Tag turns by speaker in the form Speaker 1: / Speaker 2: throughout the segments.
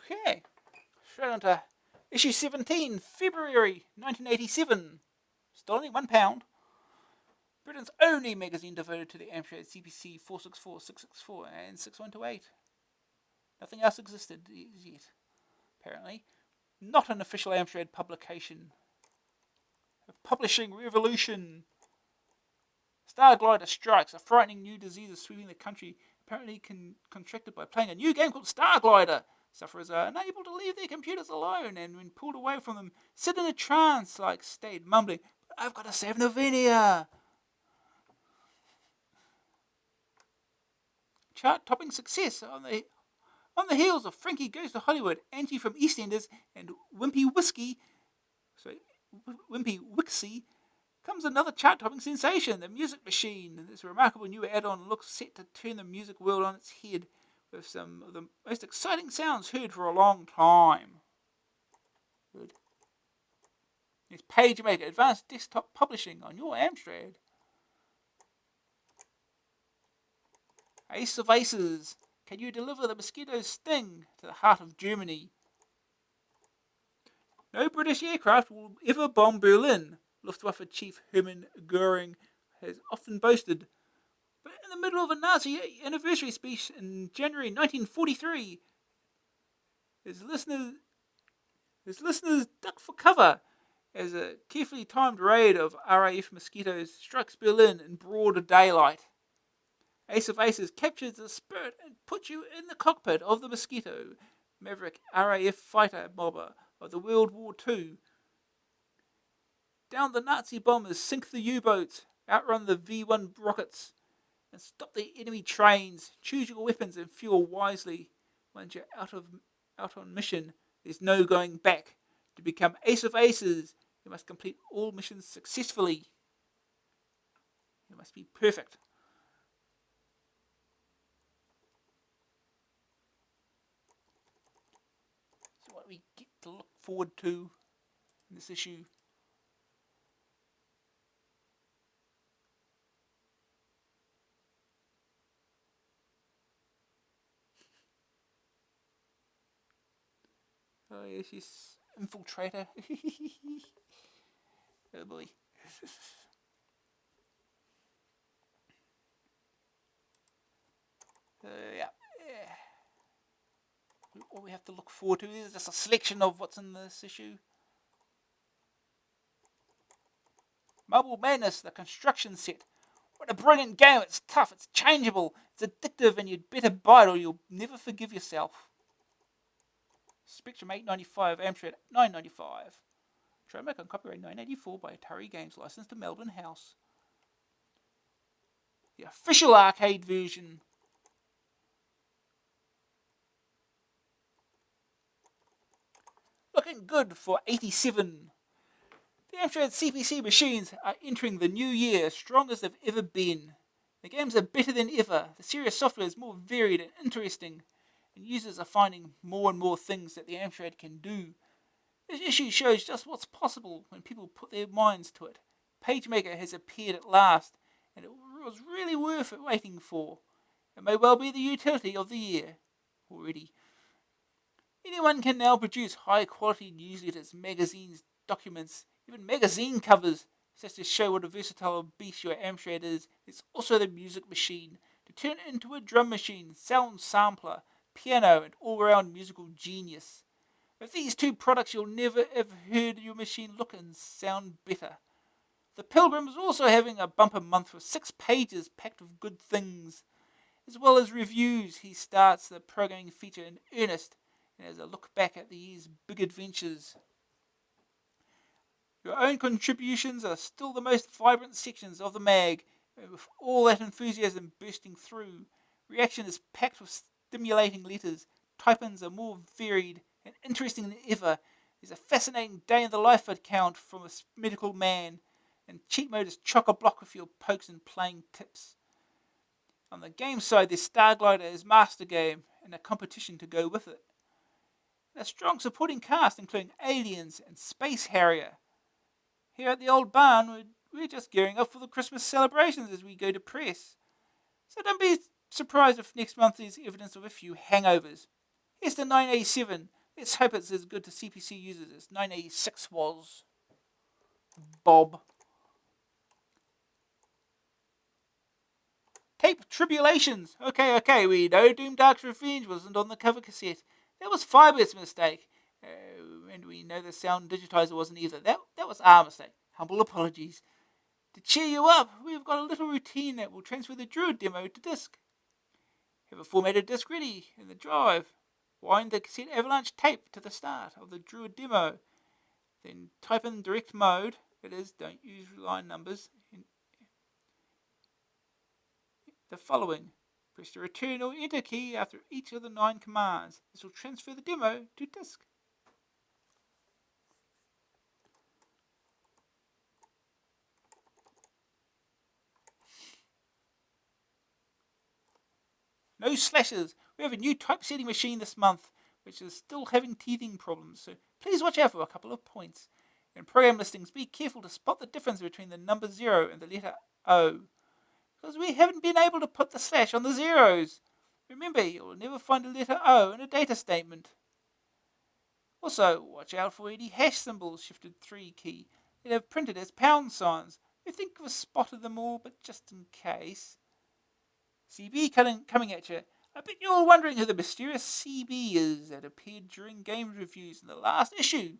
Speaker 1: Okay, straight on to issue 17, February 1987. Still only £1. Britain's only magazine devoted to the Amstrad CPC 464, 664, and 6128. Nothing else existed yet, apparently. Not an official Amstrad publication. A publishing revolution. Star Glider strikes. A frightening new disease is sweeping the country, apparently contracted by playing a new game called Star Glider. Sufferers are unable to leave their computers alone, and when pulled away from them, sit in a trance-like state, mumbling, "But I've got to save Novenia." Chart-topping success on the heels of Frankie Goes to Hollywood, Angie from EastEnders, and Wimpy Wixie, comes another chart-topping sensation, The Music Machine. This remarkable new add-on looks set to turn the music world on its head, with some of the most exciting sounds heard for a long time. Good. It's PageMaker, advanced desktop publishing on your Amstrad. Ace of Aces. Can you deliver the mosquito's sting to the heart of Germany? No British aircraft will ever bomb Berlin, Luftwaffe Chief Hermann Goering has often boasted. But in the middle of a Nazi anniversary speech in January 1943, his listeners duck for cover as a carefully timed raid of RAF mosquitoes strikes Berlin in broad daylight. Ace of Aces captures the spirit and puts you in the cockpit of the Mosquito, maverick RAF fighter bomber of the World War II. Down the Nazi bombers, sink the U-boats, outrun the V-1 rockets, and stop the enemy trains. Choose your weapons and fuel wisely. Once you're out on mission, there's no going back. To become Ace of Aces, you must complete all missions successfully. You must be perfect. So what do we get to look forward to in this issue? Oh yes, yes, Infiltrator. Oh boy. Yeah. What we have to look forward to is just a selection of what's in this issue. Marble Madness, the construction set. What a brilliant game. It's tough, it's changeable, it's addictive, and you'd better buy it or you'll never forgive yourself. Spectrum 895, Amstrad 995. Trademark on copyright 1984 by Atari Games, licensed to Melbourne House. The official arcade version. Looking good for 87. The Amstrad CPC machines are entering the new year strong as they've ever been. The games are better than ever, the serious software is more varied and interesting, and users are finding more and more things that the Amstrad can do. This issue shows just what's possible when people put their minds to it. PageMaker has appeared at last, and it was really worth it waiting for. It may well be the utility of the year already. Anyone can now produce high-quality newsletters, magazines, documents, even magazine covers, such to show what a versatile beast your Amstrad is. It's also the music machine, to turn into a drum machine, sound sampler, piano, and all-round musical genius. With these two products, you'll never have heard your machine look and sound better. The Pilgrim is also having a bumper month with 6 pages packed with good things. As well as reviews, he starts the programming feature in earnest and has a look back at the year's big adventures. Your own contributions are still the most vibrant sections of the mag, and with all that enthusiasm bursting through, reaction is packed with stimulating letters, type-ins are more varied and interesting than ever. There's a fascinating day in the life account from a medical man, and cheat mode is chock-a-block with your pokes and playing tips. On the game side, there's Star Glider as master game and a competition to go with it. And a strong supporting cast including Aliens and Space Harrier. Here at the old barn, we're just gearing up for the Christmas celebrations as we go to press. So don't be surprised if next month is evidence of a few hangovers. Here's the 987. Let's hope it's as good to CPC users as 986 was. Bob. Tape Tribulations. Okay, we know Doom Dark's Revenge wasn't on the cover cassette. That was Firebird's mistake. And we know the sound digitizer wasn't either. That was our mistake. Humble apologies. To cheer you up, we've got a little routine that will transfer the Druid demo to disk. Have a formatted disk ready in the drive. Wind the cassette avalanche tape to the start of the Druid demo. Then type in direct mode. That is, don't use line numbers. The following. Press the return or enter key after each of the 9 commands. This will transfer the demo to disk. No slashes. We have a new typesetting machine this month, which is still having teething problems, so please watch out for a couple of points. In program listings, be careful to spot the difference between the number 0 and the letter O, because we haven't been able to put the slash on the zeros. Remember, you'll never find a letter O in a data statement. Also, watch out for any hash symbols shifted 3 key that have printed as pound signs. We think we've spotted them all, but just in case. CB coming at you. I bet you're all wondering who the mysterious CB is that appeared during game reviews in the last issue.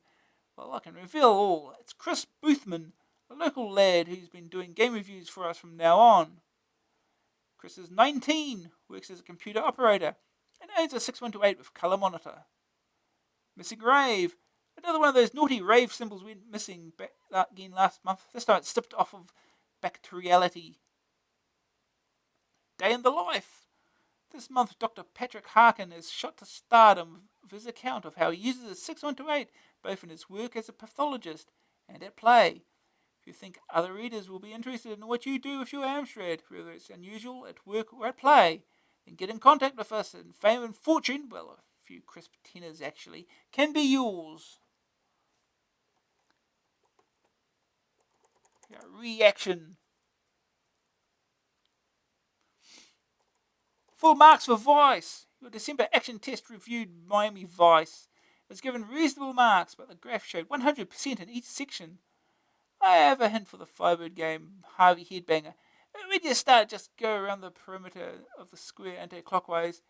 Speaker 1: Well, I can reveal all. It's Chris Boothman, a local lad who's been doing game reviews for us from now on. Chris is 19, works as a computer operator, and owns a 6128 with colour monitor. Missing Rave. Another one of those naughty rave symbols went missing again last month. This time it slipped off of back to reality. Day in the Life. This month, Dr. Patrick Harkin is shot to stardom with his account of how he uses his 6128 both in his work as a pathologist and at play. If you think other readers will be interested in what you do with your Amstrad, whether it's unusual at work or at play, then get in contact with us, and fame and fortune, well, a few crisp tenors actually, can be yours. Reaction. Full marks for Vice. Your December action test reviewed Miami Vice. It was given reasonable marks, but the graph showed 100% in each section. I have a hint for the Firebird game, Harvey Headbanger. When you start, just go around the perimeter of the square anti-clockwise,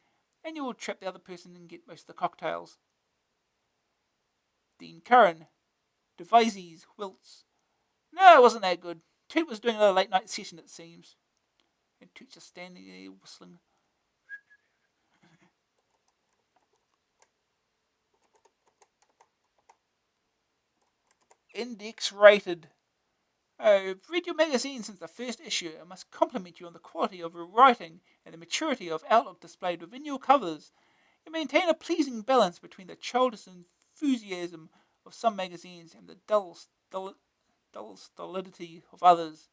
Speaker 1: and you will trap the other person and get most of the cocktails. Dean Curran. Devises, Wilts. No, it wasn't that good. Toot was doing another late night session, it seems. And Toot's just standing there whistling. Index rated. I've read your magazine since the first issue. I must compliment you on the quality of your writing and the maturity of outlook displayed within your covers. You maintain a pleasing balance between the childish enthusiasm of some magazines and the dull stolidity of others.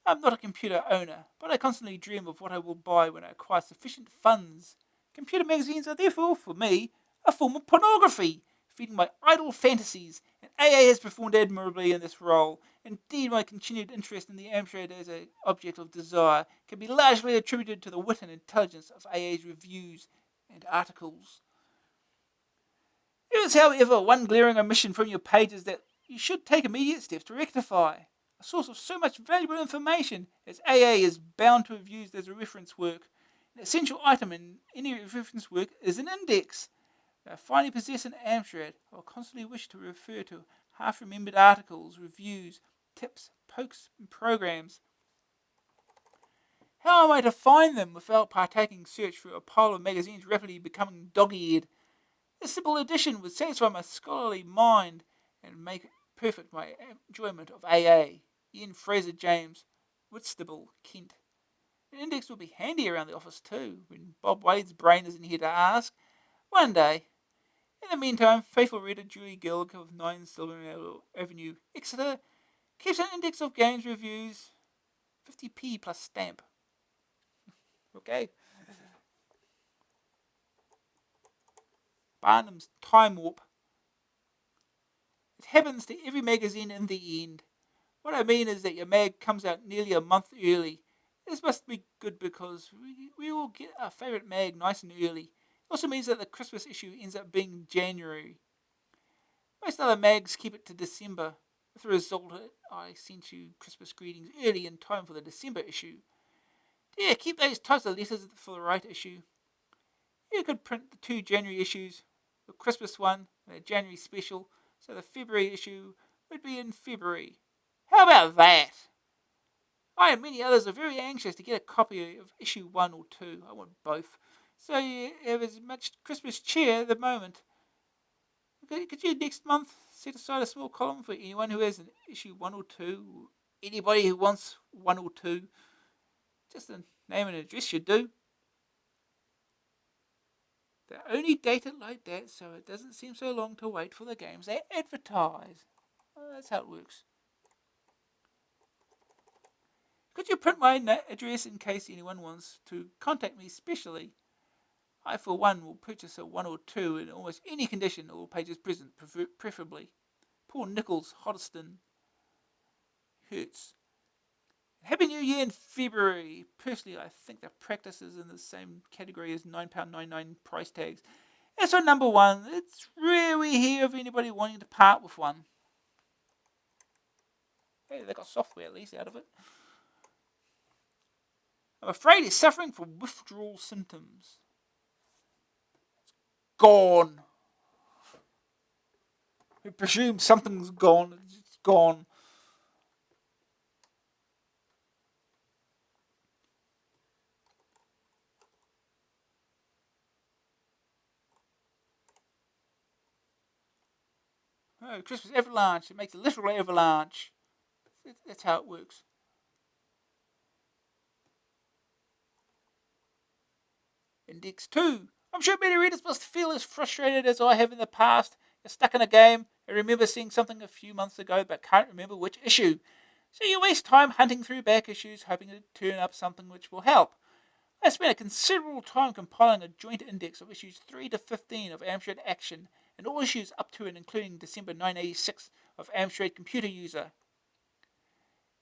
Speaker 1: I'm not a computer owner, but I constantly dream of what I will buy when I acquire sufficient funds. Computer magazines are therefore, for me, a form of pornography, feeding my idle fantasies, and AA has performed admirably in this role. Indeed, my continued interest in the Amstrad as an object of desire can be largely attributed to the wit and intelligence of AA's reviews and articles. There is, however, one glaring omission from your pages that you should take immediate steps to rectify. A source of so much valuable information as AA is bound to have used as a reference work. An essential item in any reference work is an index. When I finally possess an Amstrad, I will constantly wish to refer to half-remembered articles, reviews, tips, pokes, and programs. How am I to find them without partaking search through a pile of magazines rapidly becoming dog-eared? A simple addition would satisfy my scholarly mind and make perfect my enjoyment of AA. Ian Fraser James, Whitstable, Kent. An index would be handy around the office too, when Bob Wade's brain isn't here to ask. One day. In the meantime, faithful reader Julie Gilg of 9 Silver Avenue, Exeter, keeps an index of games reviews, 50p plus stamp. Okay. Barnum's Time Warp. It happens to every magazine in the end. What I mean is that your mag comes out nearly a month early. This must be good because we all get our favourite mag nice and early. Also means that the Christmas issue ends up being January. Most other mags keep it to December. With the result, I sent you Christmas greetings early in time for the December issue. Yeah, keep those types of letters for the right issue. You could print the 2 January issues, the Christmas one and a January special, so the February issue would be in February. How about that? I and many others are very anxious to get a copy of issue 1 or 2. I want both. So you have as much Christmas cheer at the moment. Could you next month set aside a small column for anyone who has an issue 1 or 2? Or anybody who wants 1 or 2? Just a name and address should do. They only date it like that so it doesn't seem so long to wait for the games they advertise. That's how it works. Could you print my address in case anyone wants to contact me specially? I, for one, will purchase a 1 or 2 in almost any condition, all pages present, preferably. Paul Nichols, Hoddesdon, Hertz. Happy New Year in February. Personally, I think the practice is in the same category as £9.99 price tags. As for number 1, it's rare we hear of anybody wanting to part with one. Hey, they got software at least out of it. I'm afraid he's suffering from withdrawal symptoms. Gone. We presume something's gone. It's gone. Oh, Christmas avalanche. It makes a literal avalanche. That's how it works. Index 2. I'm sure many readers must feel as frustrated as I have in the past. You're stuck in a game and remember seeing something a few months ago but can't remember which issue. So you waste time hunting through back issues hoping to turn up something which will help. I spent a considerable time compiling a joint index of issues 3 to 15 of Amstrad Action and all issues up to and including December 1986 of Amstrad Computer User.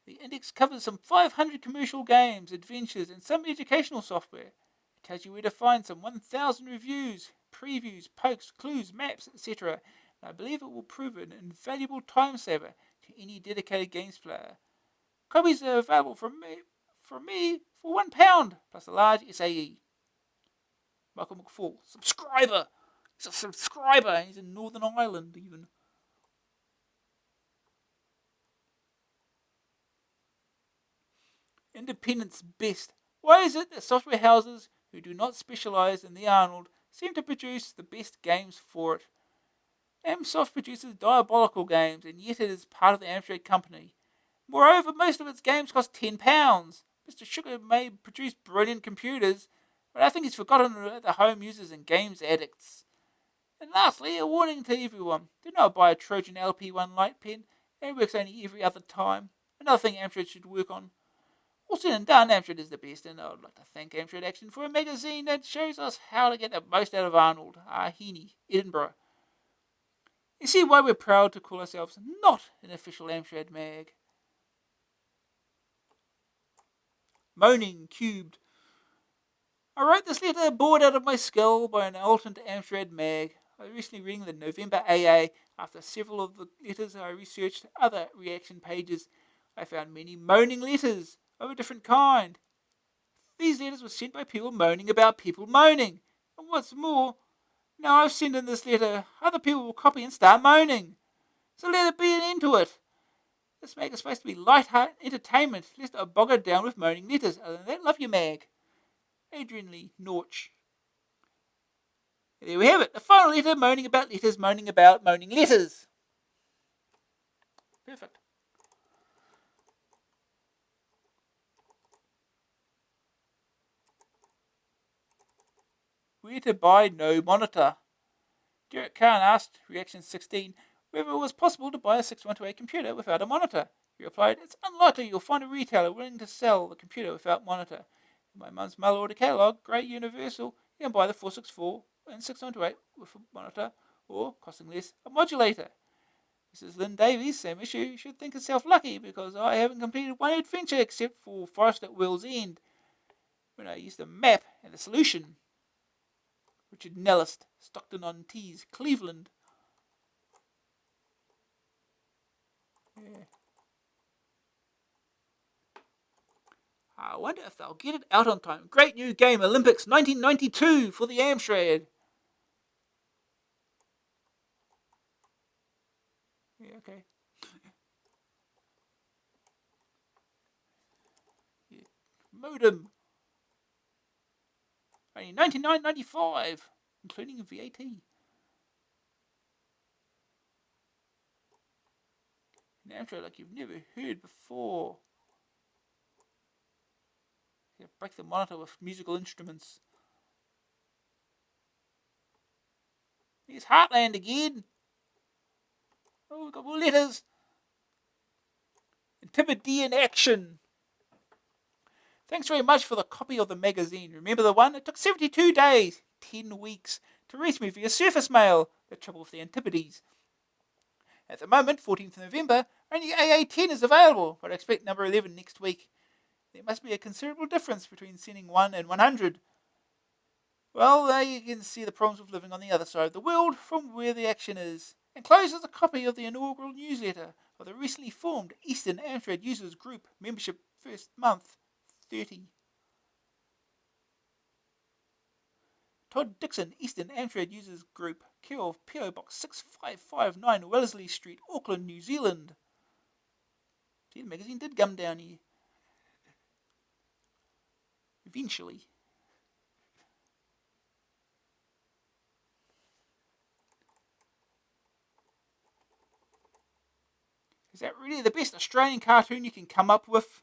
Speaker 1: The index covers some 500 commercial games, adventures, and some educational software. It tells you where to find some 1,000 reviews, previews, pokes, clues, maps, etc. And I believe it will prove an invaluable time saver to any dedicated games player. Copies are available from me for £1 plus a large SAE. Michael McFall, subscriber. He's a subscriber. He's in Northern Ireland even. Independence best. Why is it that software houses who do not specialise in the Arnold seem to produce the best games for it? Amsoft produces diabolical games, and yet it is part of the Amstrad company. Moreover, most of its games cost £10. Mr. Sugar may produce brilliant computers, but I think he's forgotten the home users and games addicts. And lastly, a warning to everyone. Do not buy a Trojan LP1 light pen. It works only every other time. Another thing Amstrad should work on. All said and done, Amstrad is the best, and I would like to thank Amstrad Action for a magazine that shows us how to get the most out of Arnold, Heaney, Edinburgh. You see why we're proud to call ourselves not an official Amstrad mag. Moaning Cubed. I wrote this letter bored out of my skull by an alternate Amstrad mag. I was recently reading the November AA. After several of the letters I researched other reaction pages. I found many moaning letters of a different kind. These letters were sent by people moaning about people moaning. And what's more, now I've sent in this letter, other people will copy and start moaning. So let it be an end to it. This mag is supposed to be light-hearted entertainment, lest I bog it down with moaning letters. Other than that, love you, mag. Adrian Lee Norch. There we have it. The final letter moaning about letters, moaning about moaning letters. Perfect. Where to buy no monitor? Derek Khan asked, reaction 16, whether it was possible to buy a 6128 computer without a monitor. He replied, it's unlikely you'll find a retailer willing to sell the computer without monitor. In my mum's mail order catalogue, Great Universal, you can buy the 464 and 6128 with a monitor, or, costing less, a modulator. Mrs. Lynn Davies, same issue, should think herself lucky because I haven't completed one adventure except for Forest at World's End, when I used a map and a solution. Richard Nellist, Stockton-on-Tees, Cleveland. Yeah. I wonder if they'll get it out on time. Great new game, Olympics 1992 for the Amstrad. Yeah, okay. Yeah. Modem. Only $99.95, including VAT. An Amstrad like you've never heard before. Yeah, break the monitor with musical instruments. Here's Heartland again. Oh, we've got more letters. Antipodean Action. Thanks very much for the copy of the magazine. Remember the one? It took 72 days, 10 weeks, to reach me via surface mail. The trouble with the Antipodes. At the moment, 14th November, only AA10 is available, but I expect number 11 next week. There must be a considerable difference between sending 1 and 100. Well, there you can see the problems of living on the other side of the world from where the action is. Enclosed is a copy of the inaugural newsletter of the recently formed Eastern Amstrad Users Group membership first month 30. Todd Dixon, Eastern Amstrad Users Group, care of PO Box 6559, Wellesley Street, Auckland, New Zealand. See, the magazine did come down here. Eventually. Is that really the best Australian cartoon you can come up with?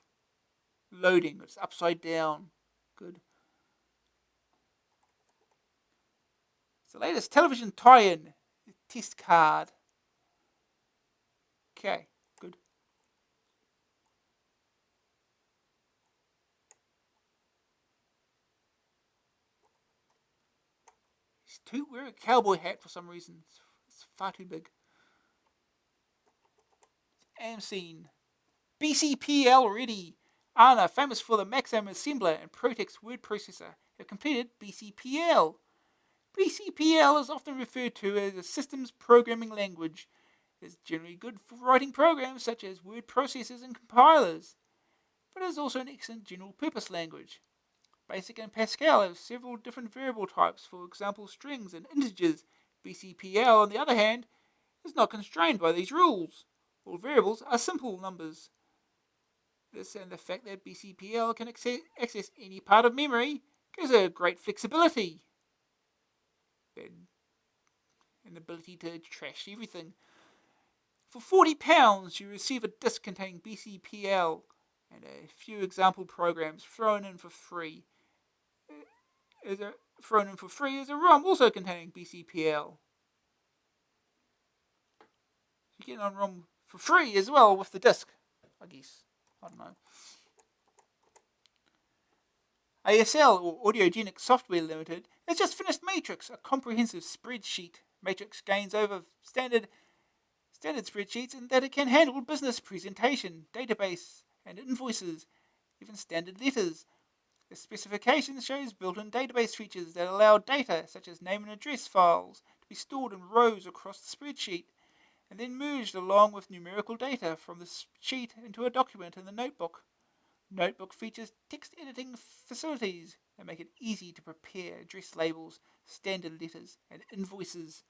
Speaker 1: Loading. It's upside down. Good. It's the latest television tie-in. Test card. Okay, good. He's too wearing a cowboy hat for some reason. It's far too big. Amscene. BCPL ready. Anna, famous for the Maxam assembler and Protex word processor, have completed BCPL. BCPL is often referred to as a systems programming language. It is generally good for writing programs such as word processors and compilers, but it is also an excellent general purpose language. Basic and Pascal have several different variable types, for example strings and integers. BCPL, on the other hand, is not constrained by these rules. All variables are simple numbers. This and the fact that BCPL can access any part of memory gives it a great flexibility and an ability to trash everything. For £40, you receive a disc containing BCPL and a few example programs thrown in for free. Thrown in for free is a ROM also containing BCPL. You get on ROM for free as well with the disc, I guess. I don't know. ASL, or Audiogenic Software Limited, has just finished Matrix, a comprehensive spreadsheet. Matrix gains over standard spreadsheets in that it can handle business presentation, database, and invoices, even standard letters. The specification shows built-in database features that allow data, such as name and address files, to be stored in rows across the spreadsheet, and then merged along with numerical data from the sheet into a document in the notebook. Notebook features text editing facilities that make it easy to prepare address labels, standard letters, and invoices.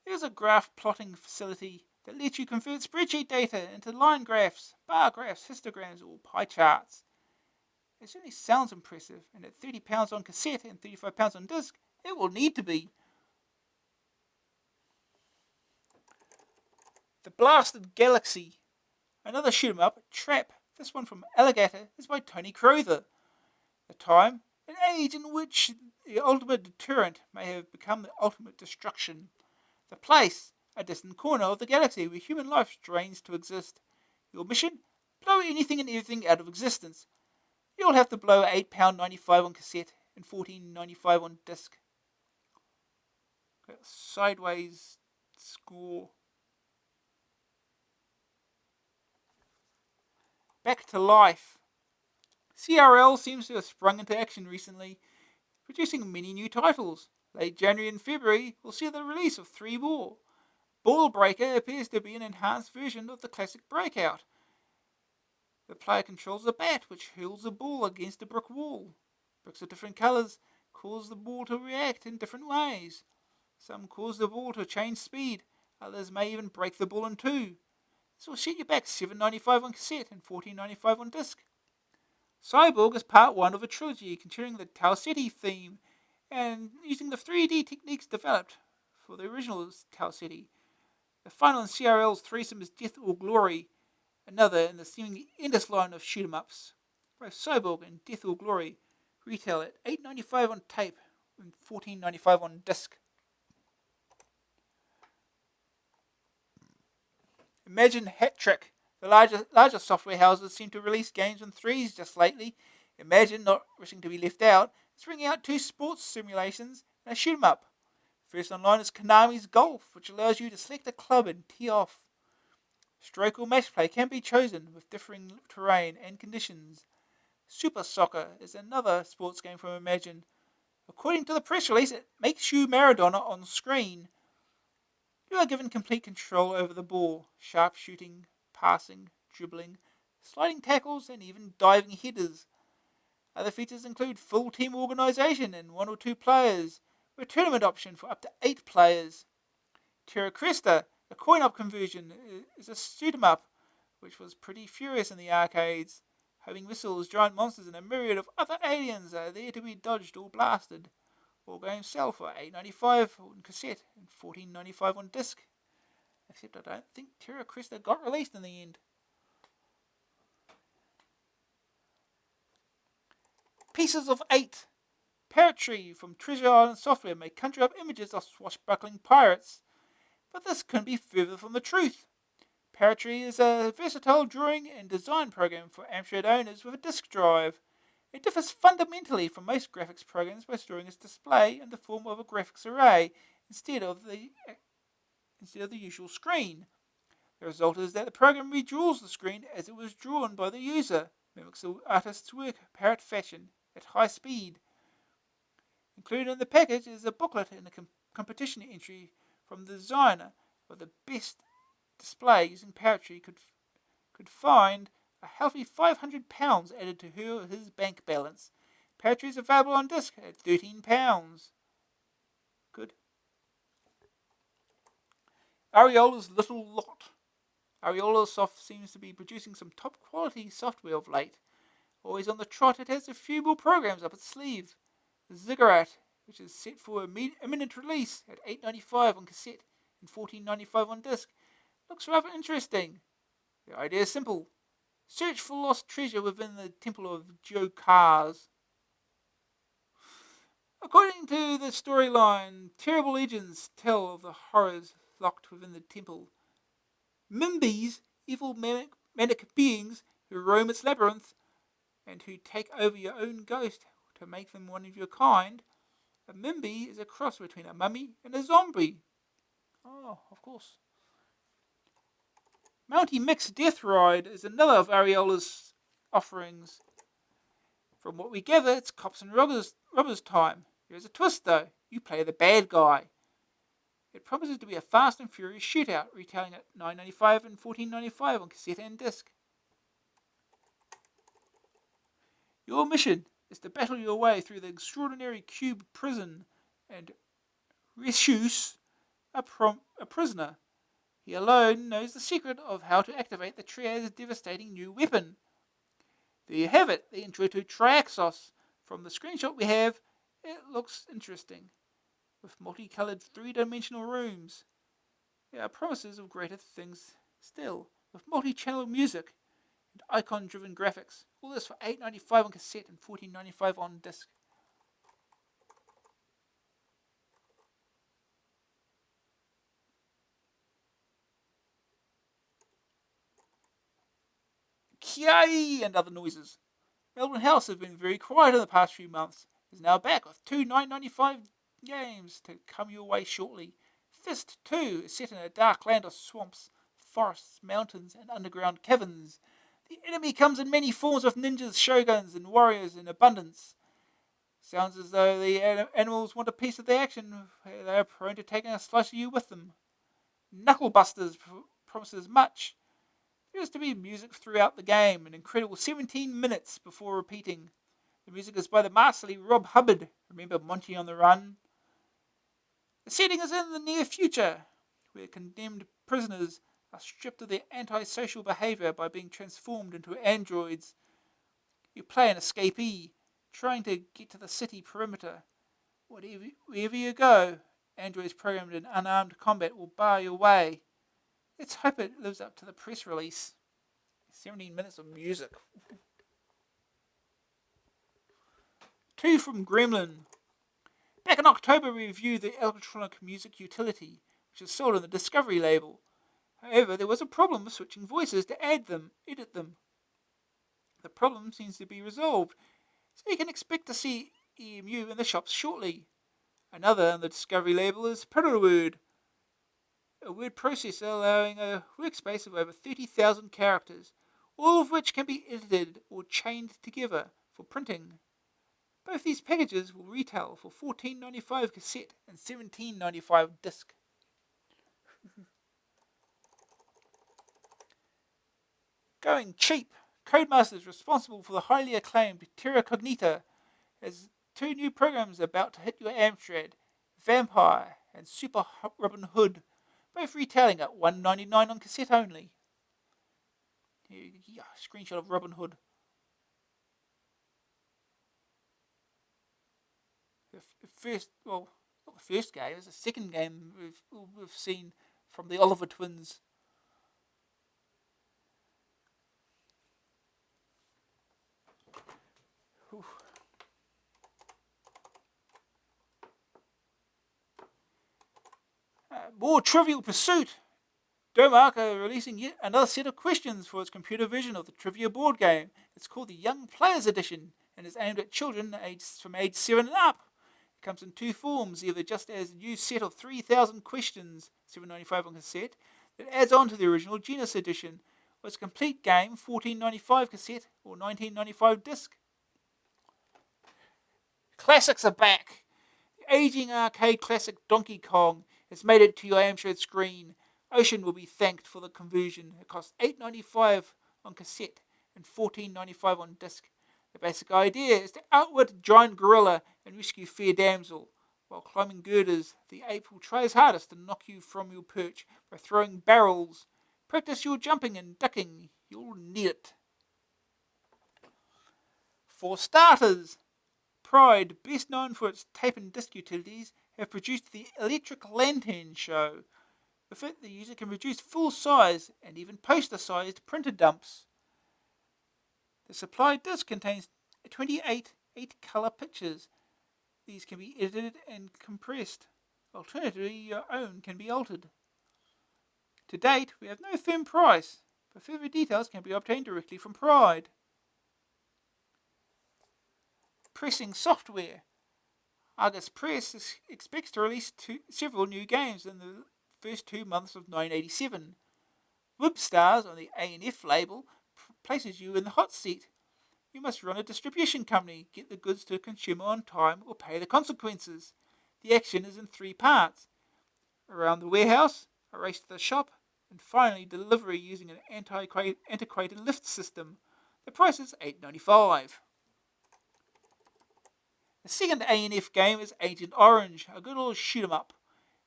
Speaker 1: There's a graph plotting facility that lets you convert spreadsheet data into line graphs, bar graphs, histograms, or pie charts. It certainly sounds impressive, and at £30 on cassette and £35 on disc, it will need to be. The Blasted Galaxy. Another shoot 'em up, Trap. This one from Alligator is by Tony Crowther. The time, an age in which the ultimate deterrent may have become the ultimate destruction. The place, a distant corner of the galaxy where human life strains to exist. Your mission? Blow anything and everything out of existence. You'll have to blow £8.95 on cassette and $14.95 on disc. Sideways score. Back to life. CRL seems to have sprung into action recently. producing many new titles. Late January and February will see the release of 3 more. Ball Breaker appears to be an enhanced version of the classic Breakout. The player controls a bat which hurls the ball against a brick wall. Bricks of different colours cause the ball to react in different ways. Some cause the ball to change speed, others may even break the ball in two. This will set you back $7.95 on cassette and $14.95 on disc. Cyborg is part 1 of a trilogy continuing the Tau Ceti theme and using the 3D techniques developed for the original Tau Ceti. The final in CRL's threesome is Death or Glory, another in the seemingly endless line of shoot-em-ups. Both Cyborg and Death or Glory retail at $8.95 on tape and $14.95 on disc. Imagine Hat Trick. The larger software houses seem to release games in threes just lately. Imagine, not wishing to be left out, is bringing out 2 sports simulations and a shoot 'em up. First online is Konami's Golf, which allows you to select a club and tee off. Stroke or match play can be chosen with differing terrain and conditions. Super Soccer is another sports game from Imagine. According to the press release, it makes you Maradona on screen. You are given complete control over the ball, sharp shooting, passing, dribbling, sliding tackles, and even diving headers. Other features include full team organisation and 1 or 2 players, with a tournament option for up to 8 players. Terra Cresta, a coin-op conversion, is a shoot-em-up, which was pretty furious in the arcades. Homing missiles, giant monsters, and a myriad of other aliens are there to be dodged or blasted. All games sell for $8.95 on cassette and $14.95 on disc. Except I don't think Terra Cresta got released in the end. Pieces of 8. Parrotry from Treasure Island Software may conjure up images of swashbuckling pirates, but this couldn't be further from the truth. Parrotry is a versatile drawing and design program for Amstrad owners with a disk drive. It differs fundamentally from most graphics programs by storing its display in the form of a graphics array instead of the usual screen. The result is that the program redraws the screen as it was drawn by the user, mimics the artist's work parrot fashion at high speed. Included in the package is a booklet and a competition entry from the designer of the best display using Parrotry could find a healthy £500 added to his bank balance. Parrotry is available on disc at £13. Good. Ariola's Little Lot. Ariola Soft seems to be producing some top quality software of late. Always on the trot, it has a few more programs up its sleeve. The Ziggurat, which is set for imminent release at $8.95 on cassette and $14.95 on disc, looks rather interesting. The idea is simple. Search for lost treasure within the Temple of Jokars. According to the storyline, terrible legends tell of the horrors locked within the temple. Mimbis, evil manic beings who roam its labyrinth and who take over your own ghost to make them one of your kind. A Mimbi is a cross between a mummy and a zombie. Oh, of course. Mountie Mix Death Ride is another of Ariola's offerings. From what we gather, it's cops and robbers time. There's a twist though. You play the bad guy. It promises to be a fast and furious shootout, retailing at $9.95 and $14.95 on cassette and disc. Your mission is to battle your way through the extraordinary cube prison and rescue a prisoner. He alone knows the secret of how to activate the Triad's devastating new weapon. There you have it, the intro to Triaxos. From the screenshot we have, it looks interesting, with multicoloured 3-dimensional rooms. There are promises of greater things still, with multi-channel music and icon-driven graphics. All this for $8.95 on cassette and $14.95 on disc. Kiai and other noises. Melbourne House have been very quiet in the past few months. Is now back with 2 $9.95 games to come your way shortly. Fist 2 is set in a dark land of swamps, forests, mountains, and underground caverns. The enemy comes in many forms of ninjas, shoguns, and warriors in abundance. Sounds as though the animals want a piece of the action. They are prone to taking a slice of you with them. Knucklebusters promises much. There is to be music throughout the game, an incredible 17 minutes before repeating. The music is by the masterly Rob Hubbard. Remember Monty on the Run? The setting is in the near future, where condemned prisoners are stripped of their antisocial behaviour by being transformed into androids. You play an escapee, trying to get to the city perimeter. Wherever you go, androids programmed in unarmed combat will bar your way. Let's hope it lives up to the press release. 17 minutes of music. 2 from Gremlin. Back in October, we reviewed the electronic music utility, which is sold on the Discovery label. However, there was a problem with switching voices to edit them. The problem seems to be resolved, so you can expect to see EMU in the shops shortly. Another on the Discovery label is ProtoWord, a word processor allowing a workspace of over 30,000 characters, all of which can be edited or chained together for printing. Both these packages will retail for $14.95 cassette and $17.95 disc. Going cheap, Codemasters, responsible for the highly acclaimed Terra Cognita, has 2 new programs about to hit your Amstrad, Vampire and Super Robin Hood, both retailing at $1.99 on cassette only. Yeah, screenshot of Robin Hood. The first, well, not the first game, it's the second game we've seen from the Oliver twins. More Trivial Pursuit. Domark are releasing yet another set of questions for its computer version of the trivia board game. It's called the Young Players Edition and is aimed at children from age 7 and up. It comes in 2 forms, either just as a new set of 3,000 questions, $7.95 on cassette, that adds on to the original Genus Edition, or its complete game, $14.95 cassette or $19.95 disc. Classics are back. The aging arcade classic Donkey Kong has made it to your Amstrad screen. Ocean will be thanked for the conversion. It costs $8.95 on cassette and $14.95 on disc. The basic idea is to outwit a giant gorilla and rescue fair damsel. While climbing girders, the ape will try his hardest to knock you from your perch by throwing barrels. Practice your jumping and ducking. You'll need it. For starters, Pride, best known for its tape and disc utilities, have produced the Electric Lantern Show. With it, the user can produce full-size and even poster-sized printer dumps. The supplied disc contains 28 8-color pictures. These can be edited and compressed. Alternatively, your own can be altered. To date, we have no firm price, but further details can be obtained directly from Pride. Pressing software. Argus Press expects to release several new games in the first 2 months of 1987. WebStars on the A&F label places you in the hot seat. You must run a distribution company, get the goods to a consumer on time, or pay the consequences. The action is in 3 parts. Around the warehouse, a race to the shop, and finally delivery using an antiquated lift system. The price is $8.95. The second A&F game is Agent Orange, a good old shoot-'em-up.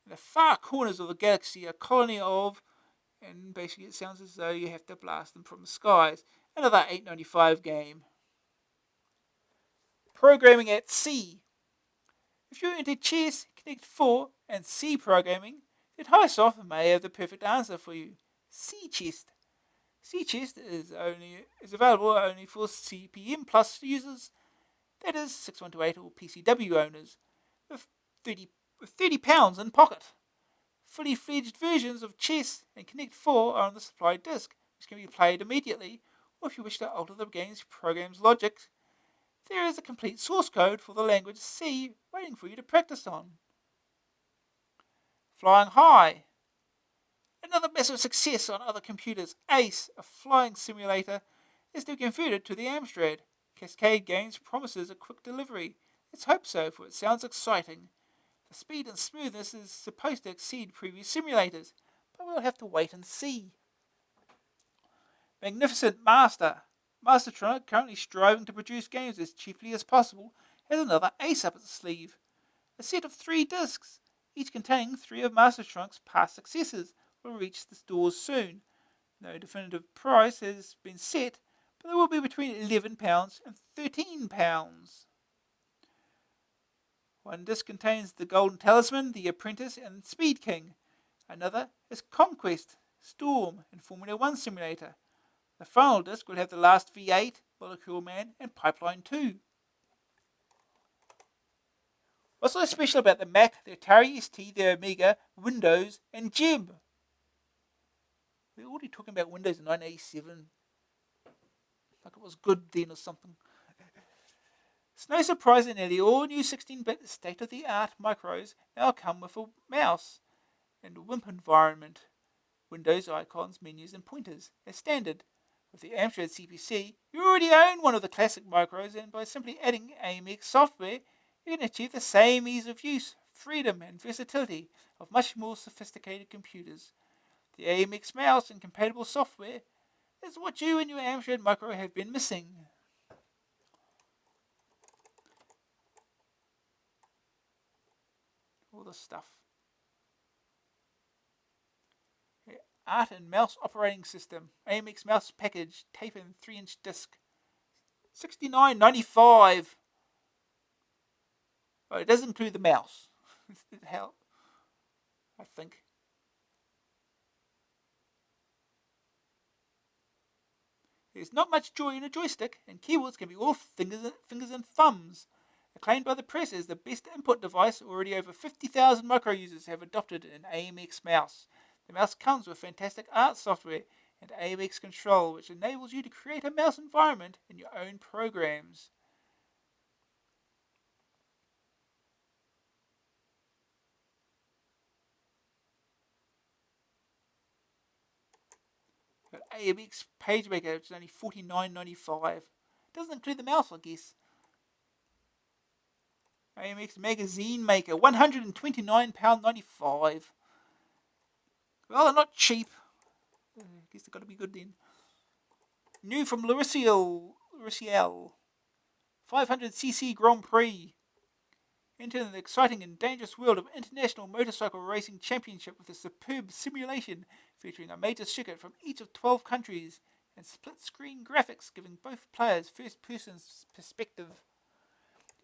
Speaker 1: In the far corners of the galaxy, a colony of, and basically it sounds as though you have to blast them from the skies. Another $8.95 game. Programming at Sea. If you're into chess, Connect 4, and C programming, then Highsoft may have the perfect answer for you. C Chest. C Chest is available only for CPM Plus users, that is 6128 or PCW owners, with £30 in pocket. Fully fledged versions of Chess and Connect 4 are on the supplied disc, which can be played immediately, or if you wish to alter the game's program's logic, there is a complete source code for the language C waiting for you to practice on. Flying High. Another massive success on other computers, Ace, a flying simulator, is to be converted to the Amstrad. Cascade Games promises a quick delivery. Let's hope so, for it sounds exciting. The speed and smoothness is supposed to exceed previous simulators, but we'll have to wait and see. Magnificent Master. Mastertronic, currently striving to produce games as cheaply as possible, has another ace up its sleeve. A set of 3 discs, each containing 3 of Mastertronic's past successors, will reach the stores soon. No definitive price has been set, but they will be between £11 and £13. One disc contains The Golden Talisman, The Apprentice, and Speed King. Another is Conquest, Storm, and Formula One Simulator. The final disc will have The Last V8, Molecule Man, and Pipeline 2. What's so special about the Mac, the Atari ST, the Amiga, Windows, and Jim? We're already talking about Windows in 1987. Like it was good then or something. It's no surprise that nearly all new 16-bit state-of-the-art micros now come with a mouse and a WIMP environment, Windows icons, menus, and pointers as standard. With the Amstrad CPC, you already own one of the classic micros, and by simply adding AMX software, you can achieve the same ease of use, freedom, and versatility of much more sophisticated computers. The AMX mouse and compatible software is what you and your Amstrad micro have been missing. All this stuff. Art and Mouse Operating System, AMX Mouse Package, tape and 3-inch disc. $69.95. Oh, it does include the mouse. Hell, I think. There's not much joy in a joystick, and keyboards can be all fingers and thumbs. Acclaimed by the press as the best input device, already over 50,000 micro users have adopted an AMX mouse. The mouse comes with fantastic art software and AMX control, which enables you to create a mouse environment in your own programs. Got AMX PageMaker, which is only $49.95. Doesn't include the mouse, I guess. AMX Magazine Maker, £129.95. Well, they're not cheap. I guess they've got to be good then. New from Loriciel 500cc Grand Prix. Enter the exciting and dangerous world of International Motorcycle Racing Championship with a superb simulation featuring a major circuit from each of 12 countries and split-screen graphics giving both players first-person perspective.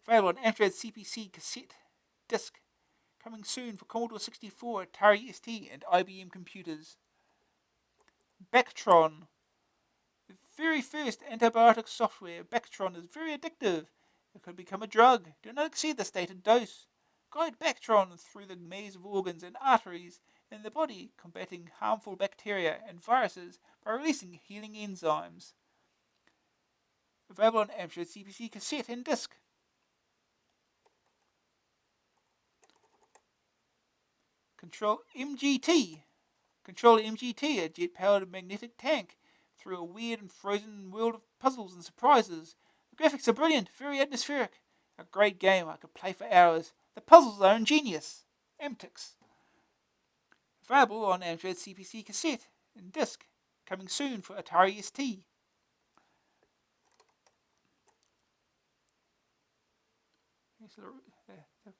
Speaker 1: Available on Amstrad CPC cassette disc. Coming soon for Commodore 64, Atari ST, and IBM computers. Bactron. The very first antibiotic software, Bactron, is very addictive. It could become a drug. Do not exceed the stated dose. Guide Bactron through the maze of organs and arteries in the body, combating harmful bacteria and viruses by releasing healing enzymes. Available on Amstrad CPC cassette and disc. Control MGT, a jet-powered magnetic tank, through a weird and frozen world of puzzles and surprises. The graphics are brilliant, very atmospheric. A great game I could play for hours. The puzzles are ingenious. Amtix. Available on Amstrad CPC cassette and disc. Coming soon for Atari ST. The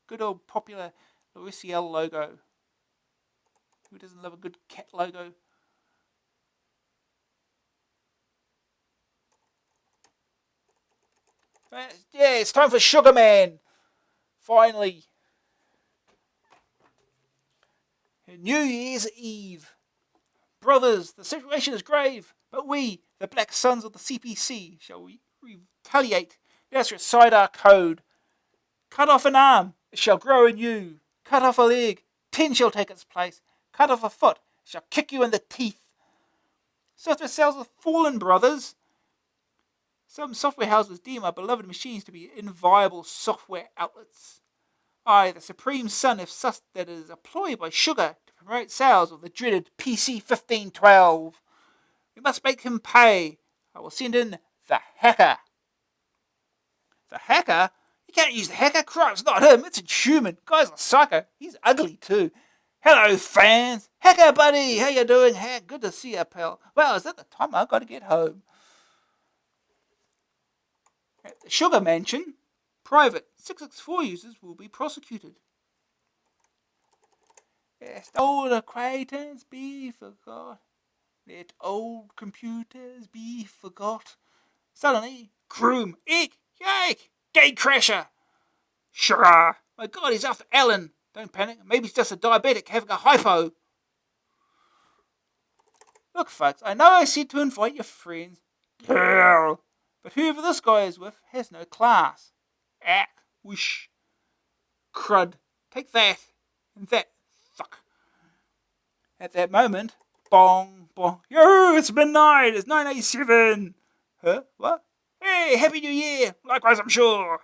Speaker 1: good old popular Loriciel logo. Who doesn't love a good cat logo? Yeah, it's time for Sugar Man. Finally. New Year's Eve. Brothers, the situation is grave, but we, the Black Sons of the CPC, shall retaliate. Let us recite our code. Cut off an arm, it shall grow in you. Cut off a leg, 10 shall take its place. Cut off a foot, it shall kick you in the teeth. Software sales have fallen, brothers. Some software houses deem our beloved machines to be inviolable software outlets. I, the Supreme Son, have sussed that it is a ploy by Sugar to promote sales of the dreaded PC 1512. We must make him pay. I will send in the hacker. The hacker? You can't use the hacker. Cripes, not him. It's inhuman. Guy's a psycho. He's ugly too. Hello, fans. Hacker buddy, how you doing, Hack? Good to see you, pal. Well, is that the time I've got to get home? At the Sugar Mansion, private 664 users will be prosecuted. Let old acquaintance be forgot. Let old computers be forgot. Suddenly, Croom, eek, yike, gatecrasher. Sure. My God, he's after Alan. Don't panic. Maybe he's just a diabetic having a hypo. Look, folks, I know I said to invite your friends. Girl. But whoever this guy is with has no class. Ack, whoosh. Crud. Take that. And that. Fuck. At that moment, bong, bong. Yo, it's midnight. It's 9:87. Huh? What? Hey, Happy New Year. Likewise, I'm sure.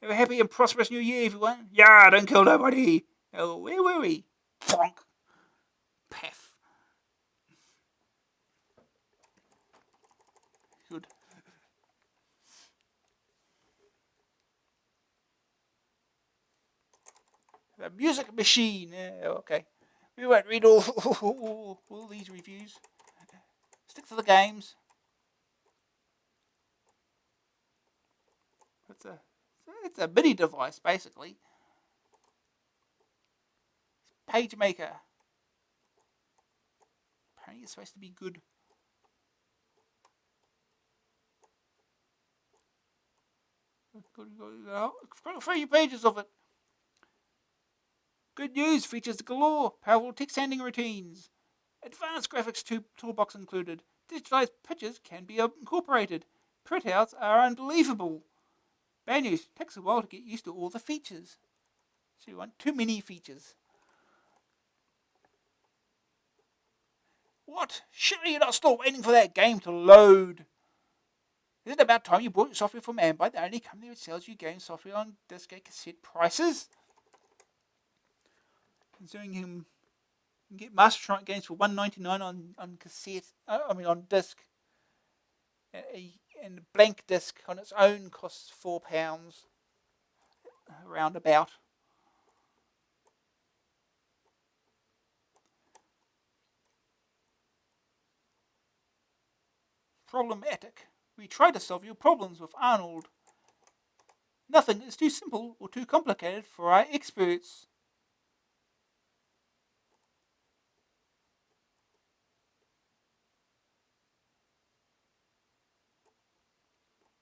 Speaker 1: Have a happy and prosperous New Year, everyone. Yeah, don't kill nobody. Oh, where were we? Bonk. Paff. Good. The music machine. Yeah, okay. We won't read all these reviews. Stick to the games. It's a MIDI device, basically. PageMaker. Apparently it's supposed to be good. Got a few pages of it. Good news, features galore, powerful text handling routines, advanced graphics toolbox included, digitized pictures can be incorporated, printouts are unbelievable. Bad news, takes a while to get used to all the features. So you want too many features. What? Surely you're not still waiting for that game to load. Is it about time you bought your software from Amstrad, the only company which sells you game software on disc and cassette prices? Considering you can get Master Tronic games for $1.99 on cassette, on disc, and a blank disc on its own costs £4, around about. Problematic. We try to solve your problems with Arnold. Nothing is too simple or too complicated for our experts.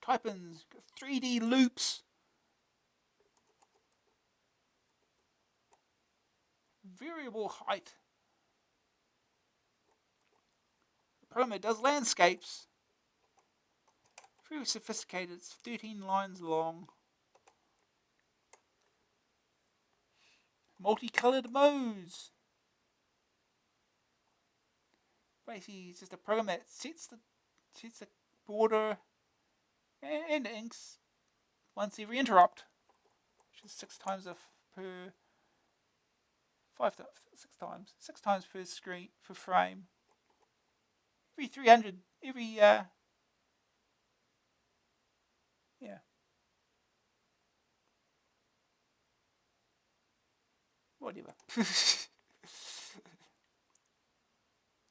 Speaker 1: Type-ins, 3D loops, variable height. The program does landscapes. Very sophisticated, it's 13 lines long. Multicolored modes. Basically, it's just a program that sets the border and inks once every interrupt, which is 6 times per 6 times per screen per frame. Every 300, whatever.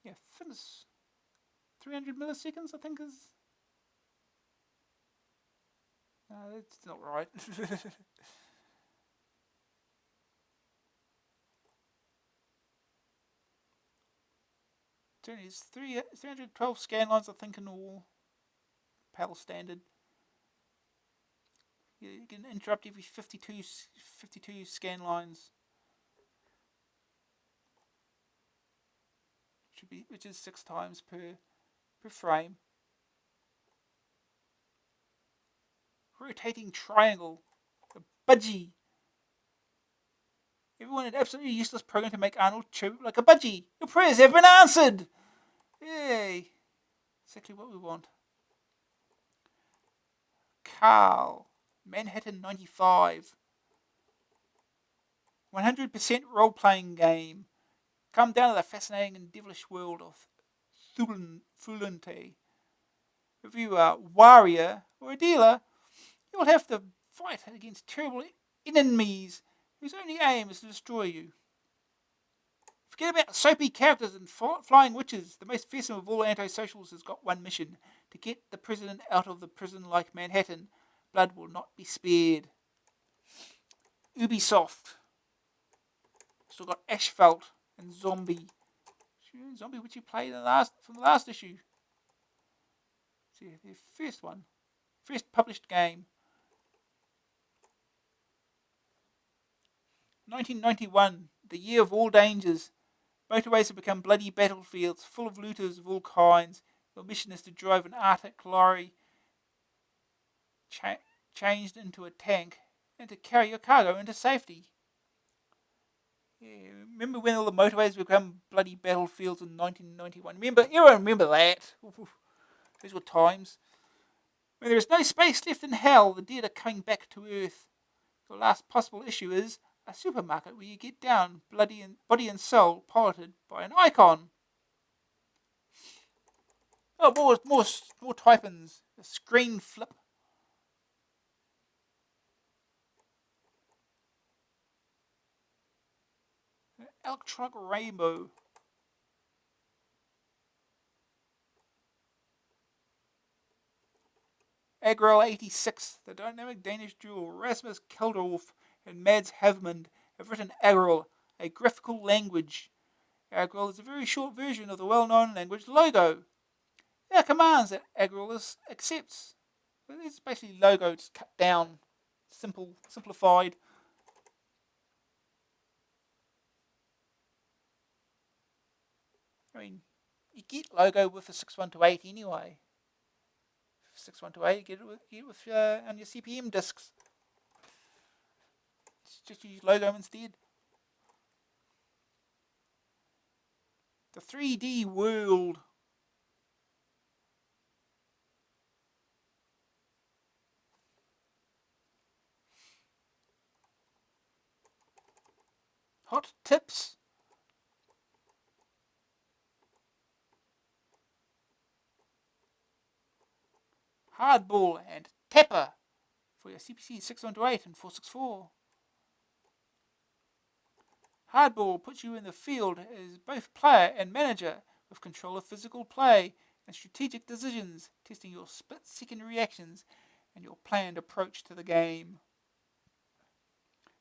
Speaker 1: Yeah, I think it's 300 milliseconds, I think is. No, that's not right. It's 312 scan lines, I think, in all. PAL standard. You can interrupt every 52 scan lines. Which is 6 times per frame. Rotating triangle. A budgie. Everyone had absolutely useless program to make Arnold chirp like a budgie. Your prayers have been answered. Yay. Exactly what we want. Carl. Manhattan 95. 100% role-playing game. Come down to the fascinating and devilish world of Thulante. If you are a warrior or a dealer, you'll have to fight against terrible enemies whose only aim is to destroy you. Forget about soapy characters and flying witches. The most fearsome of all antisocials has got one mission: to get the president out of the prison like Manhattan. Blood will not be spared. Ubisoft. Still got Asphalt and Zombie. Zombie, which you played from the last issue. See, their first published game. 1991, the year of all dangers. Motorways have become bloody battlefields, full of looters of all kinds. Your mission is to drive an Arctic lorry changed into a tank and to carry your cargo into safety. Yeah, remember when all the motorways become bloody battlefields in 1991? Remember that? Those were times. When there is no space left in hell, the dead are coming back to Earth. The last possible issue is a supermarket where you get down, body and soul, piloted by an icon. Oh, more type-ins. A screen flip. Electronic Rainbow. Agrel 86, the dynamic Danish duo Rasmus Keldorf and Mads Havmund have written Agrel, a graphical language. Agrel is a very short version of the well-known language Logo. There are commands that Agrel accepts. It's basically Logo, just cut down, simplified. I mean, you get Logo with the 6128 anyway. 6128, get it with on your CPM discs. Just use Logo instead. The 3D World. Hot tips. Hardball and Tapper for your CPC 6128 and 464. Hardball puts you in the field as both player and manager with control of physical play and strategic decisions, testing your split-second reactions and your planned approach to the game.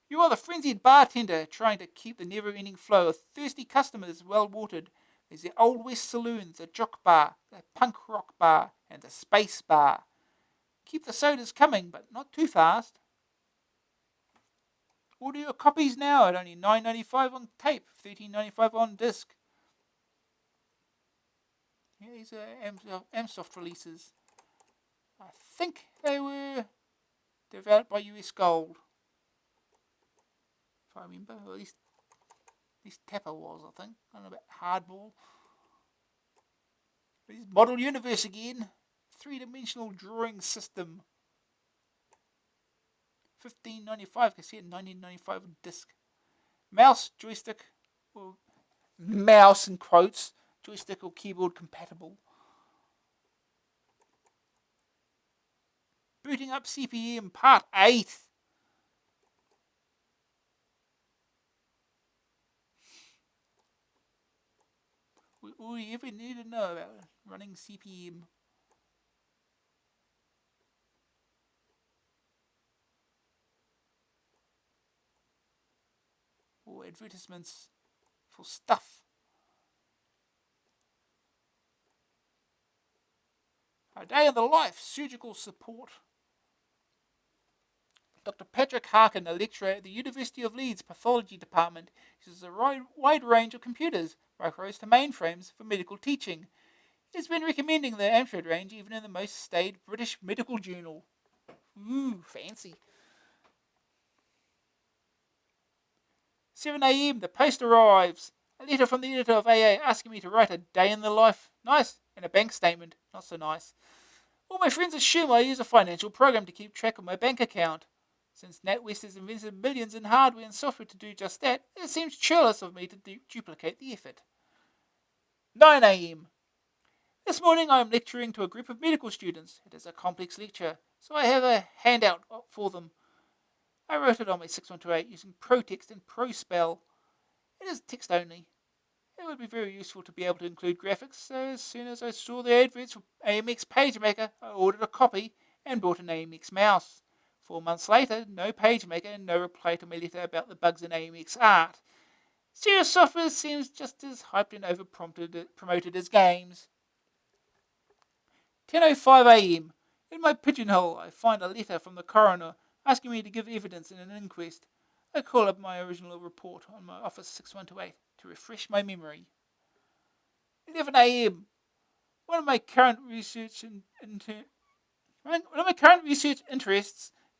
Speaker 1: You are the frenzied bartender trying to keep the never-ending flow of thirsty customers well-watered. There's the Old West Saloon, the Jock Bar, the Punk Rock Bar, and the Space Bar. Keep the sodas coming, but not too fast. Order your copies now at only $9.95 on tape, $13.95 on disc. Yeah, these are Amsoft releases. I think they were developed by US Gold, if I remember. Or at least Tapper was, I think. I don't know about Hardball. This Model Universe again. 3-dimensional drawing system. $15.95 cassette, $19.95 disc. Mouse, joystick, or mouse in quotes, joystick or keyboard compatible. Booting up CPM Part 8. All you ever need to know about running CPM. Or advertisements for stuff. A day in the life, surgical support. Dr. Patrick Harkin, a lecturer at the University of Leeds Pathology Department, uses a wide range of computers, micros to mainframes, for medical teaching. He has been recommending the Amstrad range even in the most staid British medical journal. Ooh, fancy. 7 a.m, the post arrives. A letter from the editor of AA asking me to write a day in the life. Nice. And a bank statement. Not so nice. All my friends assume I use a financial program to keep track of my bank account. Since NatWest has invested millions in hardware and software to do just that, it seems churlish of me to duplicate the effort. 9 a.m. This morning I am lecturing to a group of medical students. It is a complex lecture, so I have a handout for them. I wrote it on my 6128 using ProText and ProSpell. It is text only. It would be very useful to be able to include graphics, so as soon as I saw the adverts for AMX PageMaker, I ordered a copy and bought an AMX mouse. 4 months later, no PageMaker and no reply to my letter about the bugs in AMX art. Serious Software seems just as hyped and promoted as games. 10:05 a.m. In my pigeonhole, I find a letter from the coroner asking me to give evidence in an inquest. I call up my original report on my Office 6128 to refresh my memory. 11 a.m. One of my current research interests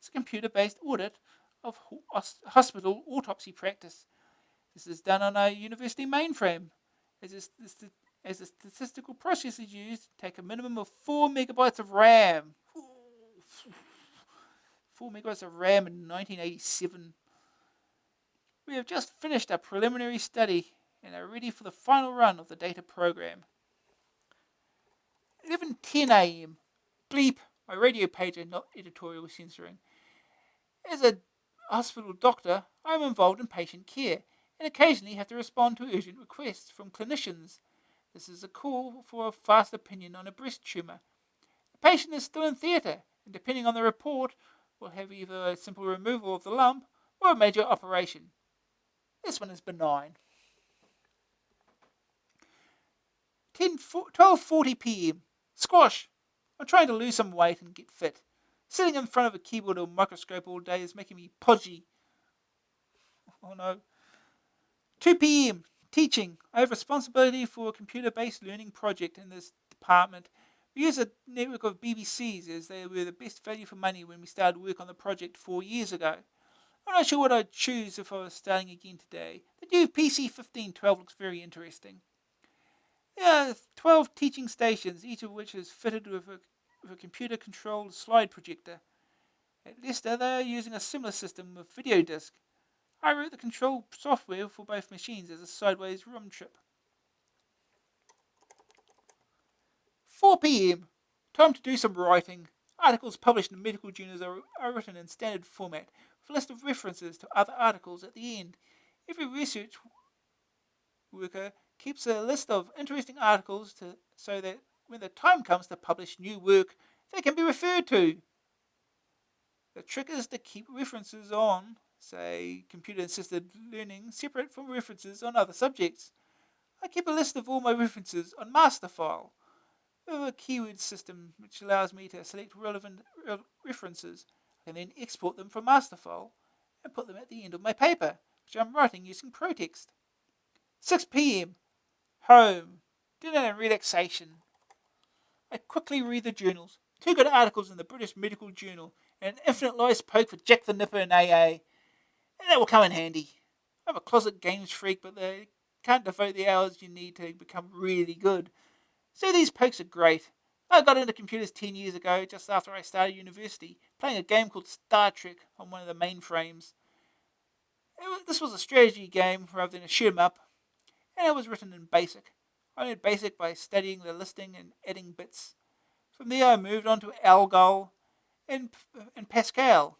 Speaker 1: is a computer-based audit of hospital autopsy practice. This is done on a university mainframe. As the statistical processes used take a minimum of 4 megabytes of RAM. 4 megabytes of RAM in 1987. We have just finished a preliminary study and are ready for the final run of the data program. 11:10 a.m. Bleep, my radio pager, not editorial censoring. As a hospital doctor, I am involved in patient care and occasionally have to respond to urgent requests from clinicians. This is a call for a fast opinion on a breast tumour. The patient is still in theatre, and depending on the report, will have either a simple removal of the lump or a major operation. This one is benign. 12:40 p.m. Squash. I'm trying to lose some weight and get fit. Sitting in front of a keyboard or microscope all day is making me podgy. Oh no. 2 p.m. Teaching. I have responsibility for a computer-based learning project in this department. We use a network of BBCs as they were the best value for money when we started work on the project 4 years ago. I'm not sure what I'd choose if I was starting again today. The new PC 1512 looks very interesting. There are 12 teaching stations, each of which is fitted with a computer-controlled slide projector. At Leicester, they are using a similar system with video disc. I wrote the control software for both machines as a sideways room trip. 4 p.m. Time to do some writing. Articles published in medical journals are written in standard format, with a list of references to other articles at the end. Every research worker keeps a list of interesting articles so that when the time comes to publish new work, they can be referred to. The trick is to keep references on, say, computer-assisted learning, separate from references on other subjects. I keep a list of all my references on master file. We have a keyword system which allows me to select relevant references. I can then export them from master file and put them at the end of my paper, which I'm writing using ProText. 6 p.m. Home. Dinner and relaxation. I quickly read the journals. 2 good articles in the British Medical Journal and an infinite lies poke for Jack the Nipper in AA. And that will come in handy. I'm a closet games freak, but they can't devote the hours you need to become really good. So these pokes are great. I got into computers 10 years ago, just after I started university, playing a game called Star Trek on one of the mainframes. This was a strategy game rather than a shoot 'em up, and it was written in BASIC. I learned BASIC by studying the listing and adding bits. From there I moved on to Algol and Pascal.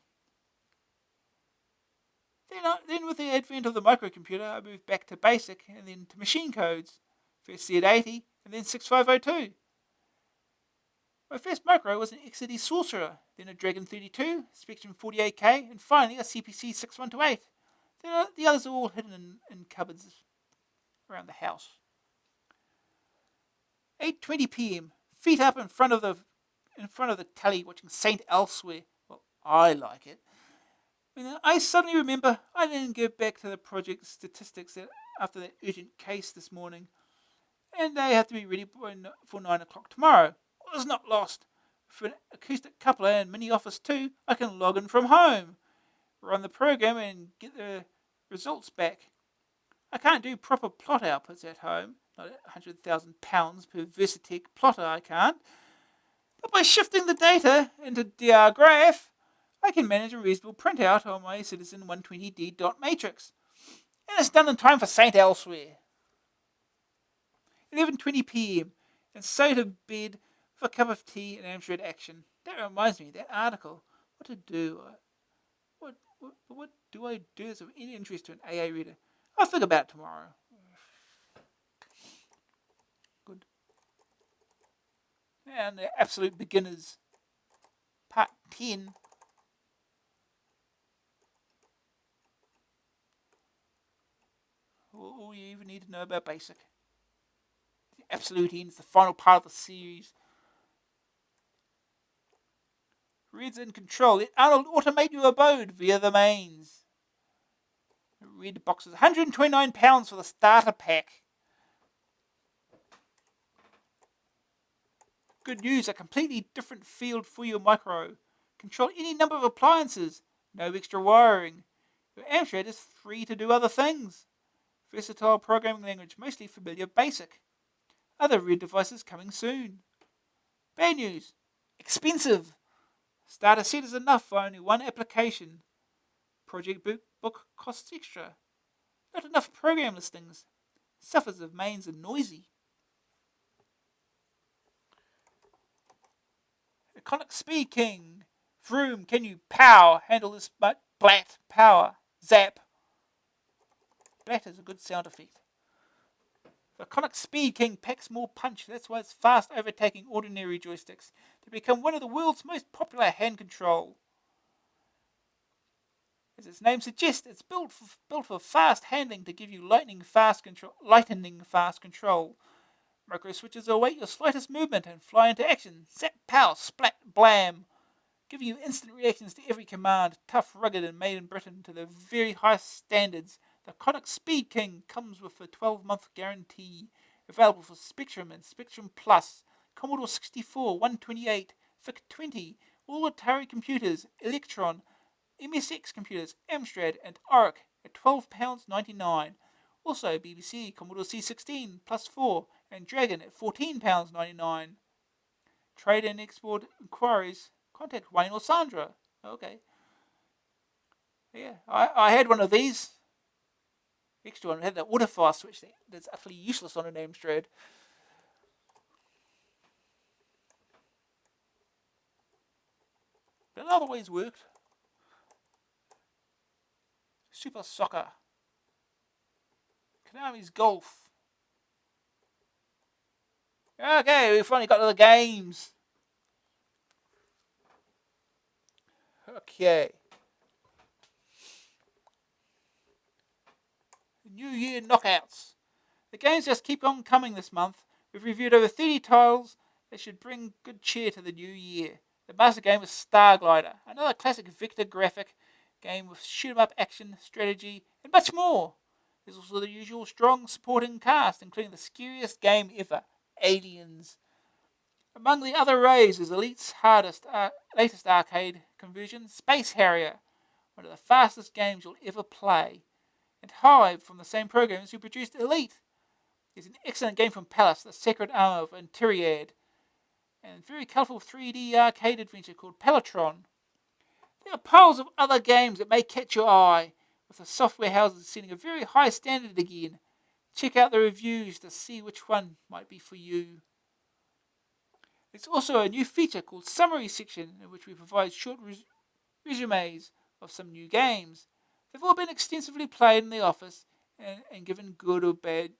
Speaker 1: Then with the advent of the microcomputer, I moved back to BASIC and then to machine codes. First Z80 and then 6502. My first micro was an XD Sorcerer, then a Dragon 32, Spectrum 48K, and finally a CPC 6128. The others are all hidden in cupboards around the house. 8:20 p.m. Feet up in front of the telly watching Saint Elsewhere. Well, I like it. I suddenly remember I didn't go back to the project statistics after that urgent case this morning, and they have to be ready for 9 o'clock tomorrow. Well, it's not lost. For an acoustic coupler and mini office 2, I can log in from home, run the program, and get the results back. I can't do proper plot outputs at home, not £100,000 per Versatech plotter I can't. But by shifting the data into DR graph, I can manage a reasonable printout on my Citizen 120D dot matrix. And it's done in time for Saint Elsewhere. 11:20 p.m. and so to bed with a cup of tea and Amstrad Action. That reminds me, that article. What to do? What do I do that's of any interest to an AA reader? I'll think about it tomorrow. Good. And the absolute beginners, part 10. All you even need to know about basic. The absolute ends, the final part of the series. Red's in control. Let Arnold automate your abode via the mains. Red boxes, £129 for the starter pack. Good news, a completely different field for your micro. Control any number of appliances. No extra wiring. Your Amstrad is free to do other things. Versatile programming language, mostly familiar BASIC. Other Red devices coming soon. Bad news, expensive. Starter set is enough for only one application. Project book costs extra. Not enough program listings. Suffers if mains are noisy. Iconic Speed King. Vroom, can you handle this blat power? Zap. Blat is a good sound effect. The Iconic Speed King packs more punch. That's why it's fast overtaking ordinary joysticks to become one of the world's most popular hand control. As its name suggests, it's built for fast handling to give you lightning fast control. Micro switches await your slightest movement and fly into action. Zap, pow, splat, blam. Giving you instant reactions to every command. Tough, rugged, and made in Britain to the very highest standards. The Iconic Speed King comes with a 12-month guarantee. Available for Spectrum and Spectrum Plus. Commodore 64, 128, VIC-20, all Atari computers, Electron, MSX computers, Amstrad, and ARC at £12.99. Also BBC, Commodore C16, plus 4, and Dragon at £14.99. Trade and export inquiries, contact Wayne or Sandra. Okay. Yeah, I had one of these. Extra one, it had the autofire switch that's utterly useless on an Amstrad. But it otherwise worked. Super Soccer. Konami's Golf. Okay, we finally got to the games. Okay. New Year knockouts. The games just keep on coming this month. We've reviewed over 30 titles that should bring good cheer to the new year. The master game was Starglider, another classic vector graphic game with shoot-'em-up action, strategy, and much more. There's also the usual strong supporting cast, including the scariest game ever, Aliens. Among the other raves is Elite's latest arcade conversion, Space Harrier, one of the fastest games you'll ever play, and Hive from the same programs who produced Elite. There's an excellent game from Palace, The Sacred Armor of Interiad, and a very colourful 3D arcade adventure called Pelotron. There are piles of other games that may catch your eye, with the software houses setting a very high standard again. Check out the reviews to see which one might be for you. There's also a new feature called Summary Section, in which we provide short resumes of some new games. They've all been extensively played in the office and given good or bad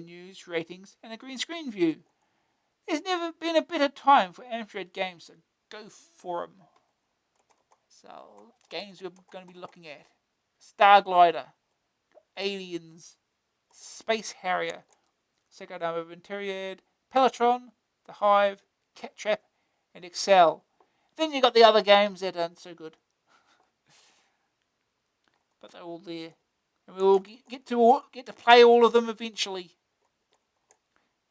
Speaker 1: news, ratings, and a green screen view. There's never been a better time for Amstrad games, so go for 'em. So, games we're going to be looking at: Starglider, Aliens, Space Harrier, Sacred Armor of Interiad, Pelotron, The Hive, Cat Trap, and Excel. Then you got the other games that aren't so good, but they're all there, and we'll get to play all of them eventually.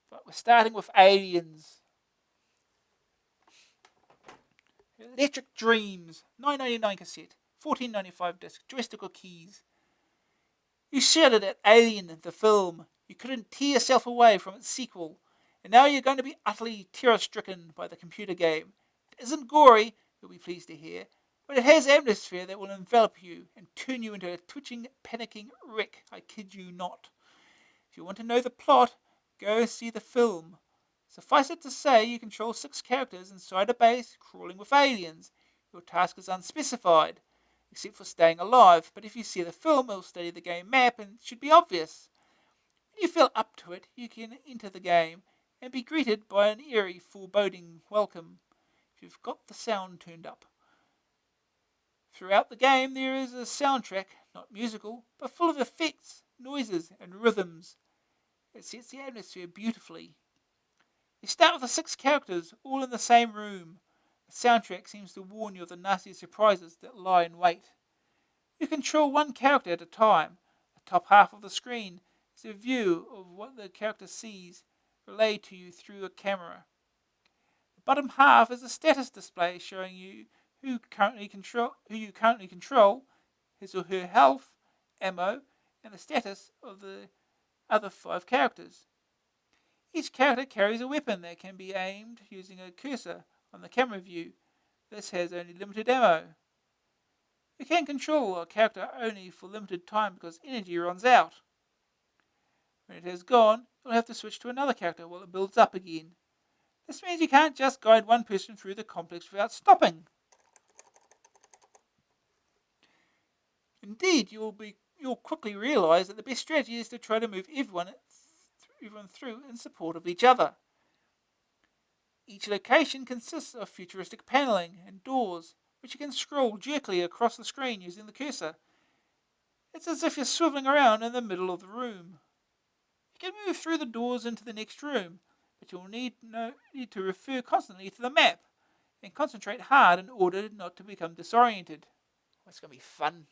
Speaker 1: But we're starting with Aliens. Electric Dreams, $9.99 cassette, $14.95 disc, joystick or keys. You shouted at Alien, the film. You couldn't tear yourself away from its sequel, and now you're going to be utterly terror-stricken by the computer game. It isn't gory, you'll be pleased to hear, but it has atmosphere that will envelop you and turn you into a twitching, panicking wreck, I kid you not. If you want to know the plot, go see the film. Suffice it to say, you control 6 characters inside a base crawling with aliens. Your task is unspecified. except for staying alive, but if you see the film, it'll study the game map and it should be obvious. When you feel up to it, you can enter the game and be greeted by an eerie, foreboding welcome if you've got the sound turned up. Throughout the game, there is a soundtrack, not musical, but full of effects, noises, and rhythms. It sets the atmosphere beautifully. You start with the 6 characters, all in the same room. The soundtrack seems to warn you of the nasty surprises that lie in wait. You control one character at a time. The top half of the screen is a view of what the character sees, relayed to you through a camera. The bottom half is a status display showing you who you currently control, his or her health, ammo, and the status of the other 5 characters. Each character carries a weapon that can be aimed using a cursor on the camera view. This has only limited ammo. You can control a character only for limited time because energy runs out. When it has gone, you'll have to switch to another character while it builds up again. This means you can't just guide one person through the complex without stopping. Indeed, you'll quickly realise that the best strategy is to try to move everyone through in support of each other. Each location consists of futuristic panelling and doors, which you can scroll jerkily across the screen using the cursor. It's as if you're swiveling around in the middle of the room. You can move through the doors into the next room, but you'll need to refer constantly to the map and concentrate hard in order not to become disoriented. It's going to be fun.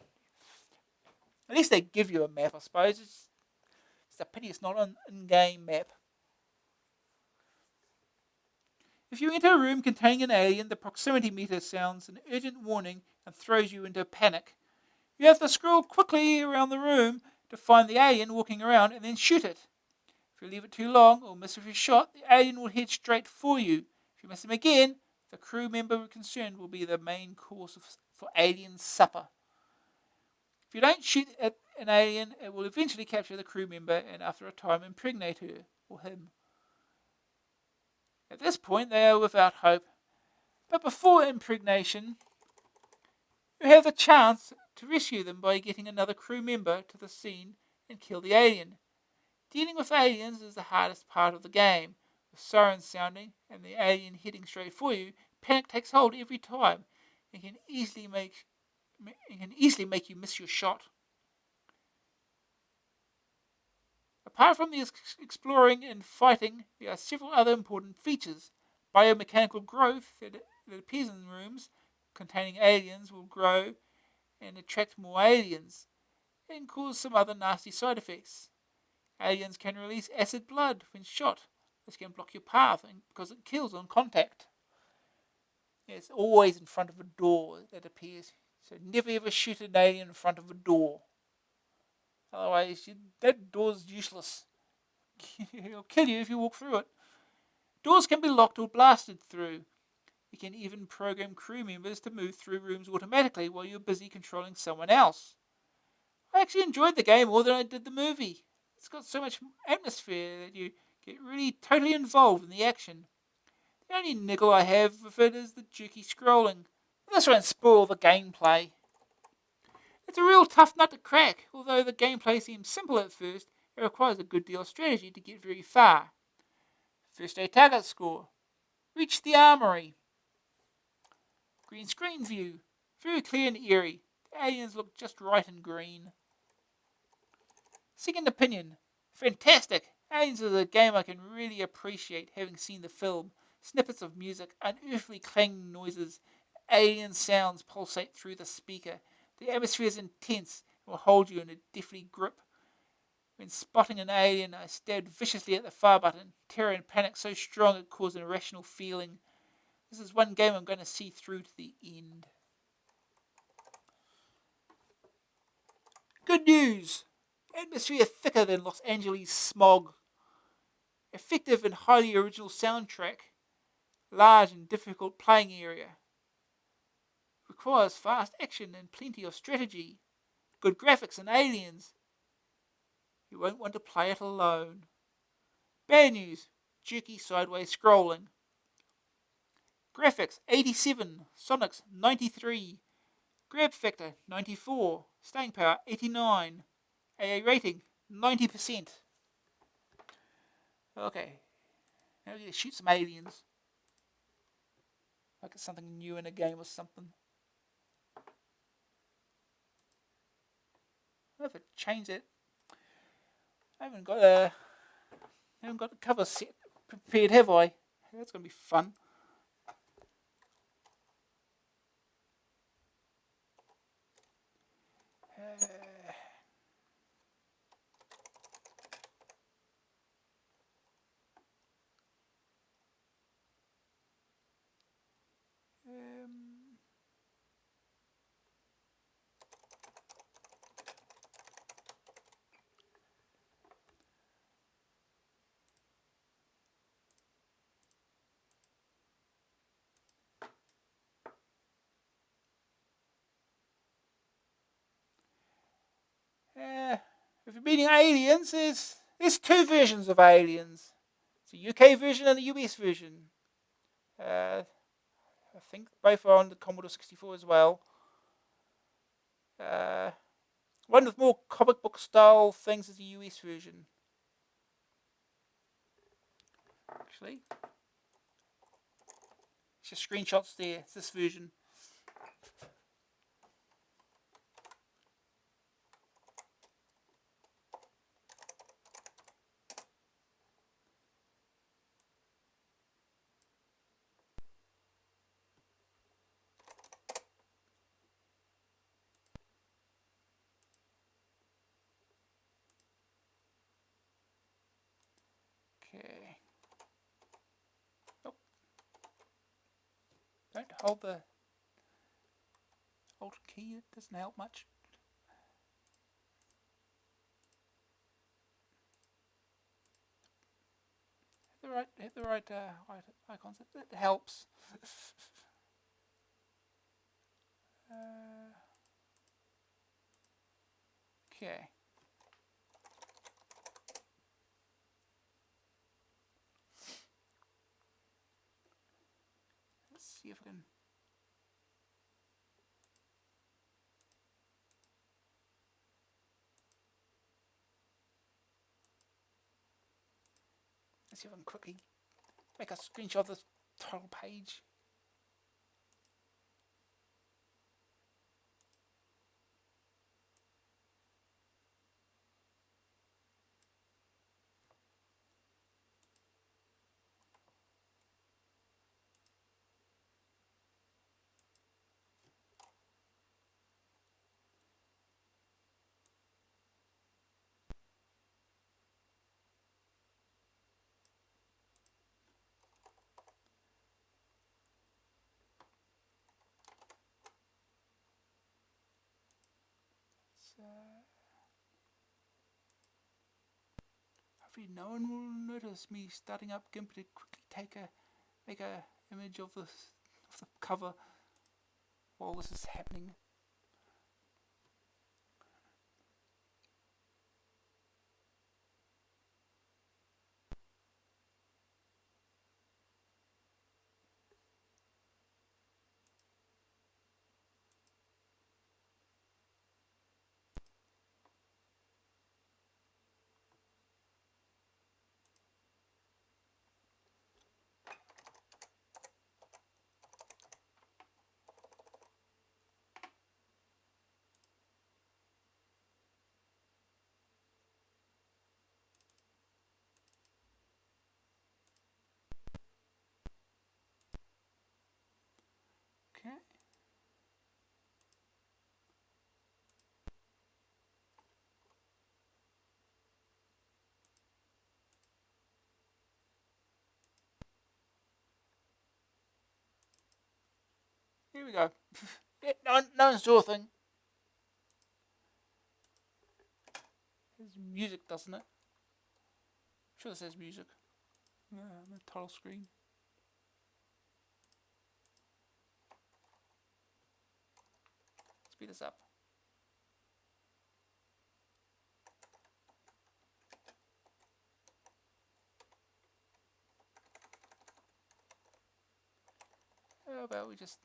Speaker 1: At least they give you a map, I suppose. It's a pity it's not an in-game map. If you enter a room containing an alien, the proximity meter sounds an urgent warning and throws you into panic. You have to scroll quickly around the room to find the alien walking around and then shoot it. If you leave it too long or miss with your shot, the alien will head straight for you. If you miss him again, the crew member concerned will be the main course for alien supper. If you don't shoot at an alien, it will eventually capture the crew member and after a time impregnate her or him. At this point, they are without hope. But before impregnation, you have the chance to rescue them by getting another crew member to the scene and kill the alien. Dealing with aliens is the hardest part of the game. With sirens sounding and the alien heading straight for you, panic takes hold every time and can easily make you miss your shot. Apart from the exploring and fighting, there are several other important features. Biomechanical growth that appears in rooms containing aliens will grow and attract more aliens and cause some other nasty side effects. Aliens can release acid blood when shot. This can block your path because it kills on contact. It's always in front of a door that appears. So never ever shoot an alien in front of a door. Otherwise, that door's useless. It'll kill you if you walk through it. Doors can be locked or blasted through. You can even program crew members to move through rooms automatically while you're busy controlling someone else. I actually enjoyed the game more than I did the movie. It's got so much atmosphere that you get really totally involved in the action. The only niggle I have with it is the jerky scrolling. This won't spoil the gameplay. It's a real tough nut to crack. Although the gameplay seems simple at first, it requires a good deal of strategy to get very far. First day target score. Reach the armory. Green screen view. Very clear and eerie. The aliens look just right in green. Second opinion. Fantastic. Aliens is a game I can really appreciate having seen the film. Snippets of music, unearthly clanging noises, alien sounds pulsate through the speaker. The atmosphere is intense and will hold you in a deathly grip. When spotting an alien, I stabbed viciously at the fire button. Terror and panic so strong it caused an irrational feeling. This is one game I'm going to see through to the end. Good news! Atmosphere thicker than Los Angeles smog. Effective and highly original soundtrack. Large and difficult playing area. Requires fast action and plenty of strategy. Good graphics and aliens. You won't want to play it alone. Bad news. Jerky sideways scrolling. Graphics 87. Sonics 93. Grab factor 94. Staying power 89. AA rating 90%. Okay. Now we get to shoot some aliens. Like it's something new in a game or something. I have to change it. I haven't got the cover set prepared, have I? That's gonna be fun. Uh, um, if you're meeting aliens, there's two versions of aliens. It's a UK version and a US version. I think both are on the Commodore 64 as well. One with more comic book style things is the US version. Actually, it's just screenshots there. It's this version. Okay. Oh, don't hold the Alt key. It doesn't help much. Hit the right icons. It helps. Okay. Let's see if I can. Let's see if I can quickly make a screenshot of this title page. So, hopefully no one will notice me starting up GIMP to quickly make a image of the cover while this is happening. Okay. Here we go. Yeah, no one saw a thing. There's music, doesn't it? I'm sure this says music. On the title screen. Speed this up. How about we just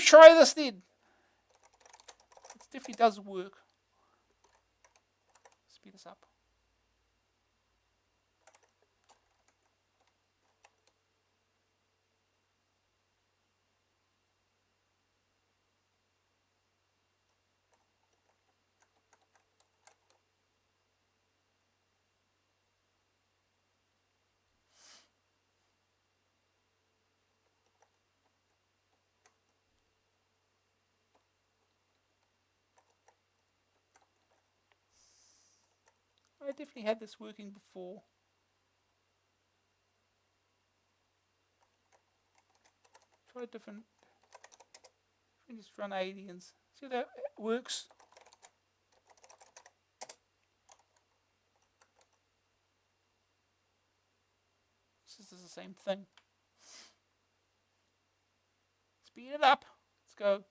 Speaker 1: try this then? definitely does work. Speed this up. I definitely had this working before. Try different. Just run 80 and see if that works. This is the same thing. Speed it up. Let's go.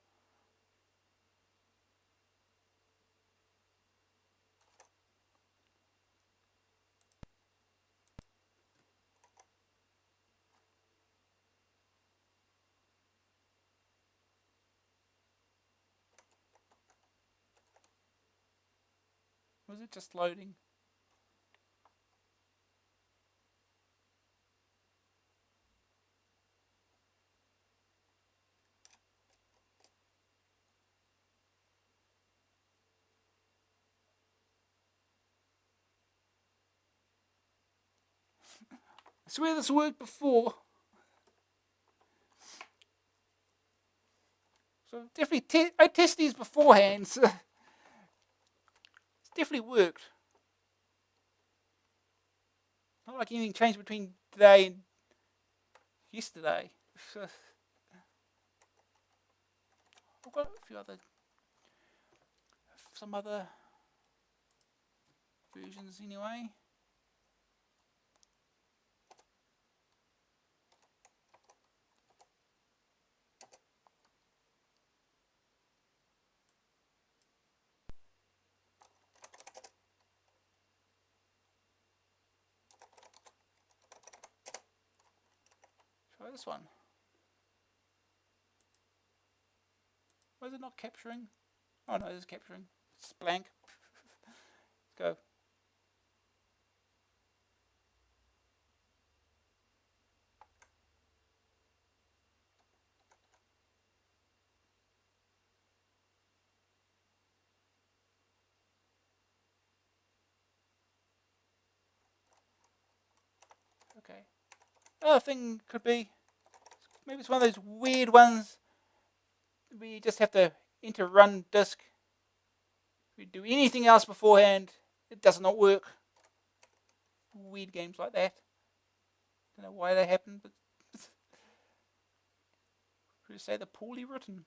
Speaker 1: Was it just loading? I swear this worked before. So definitely, I test these beforehand. So it's definitely worked. Not like anything changed between today and yesterday. I've got a few other, some other versions anyway. Try this one. Why is it not capturing? Oh no, it is capturing. It's blank. Let's go. Okay. Another thing could be, maybe it's one of those weird ones where you just have to enter run disk. If you do anything else beforehand, it does not work. Weird games like that. Don't know why they happen, but should say they're poorly written.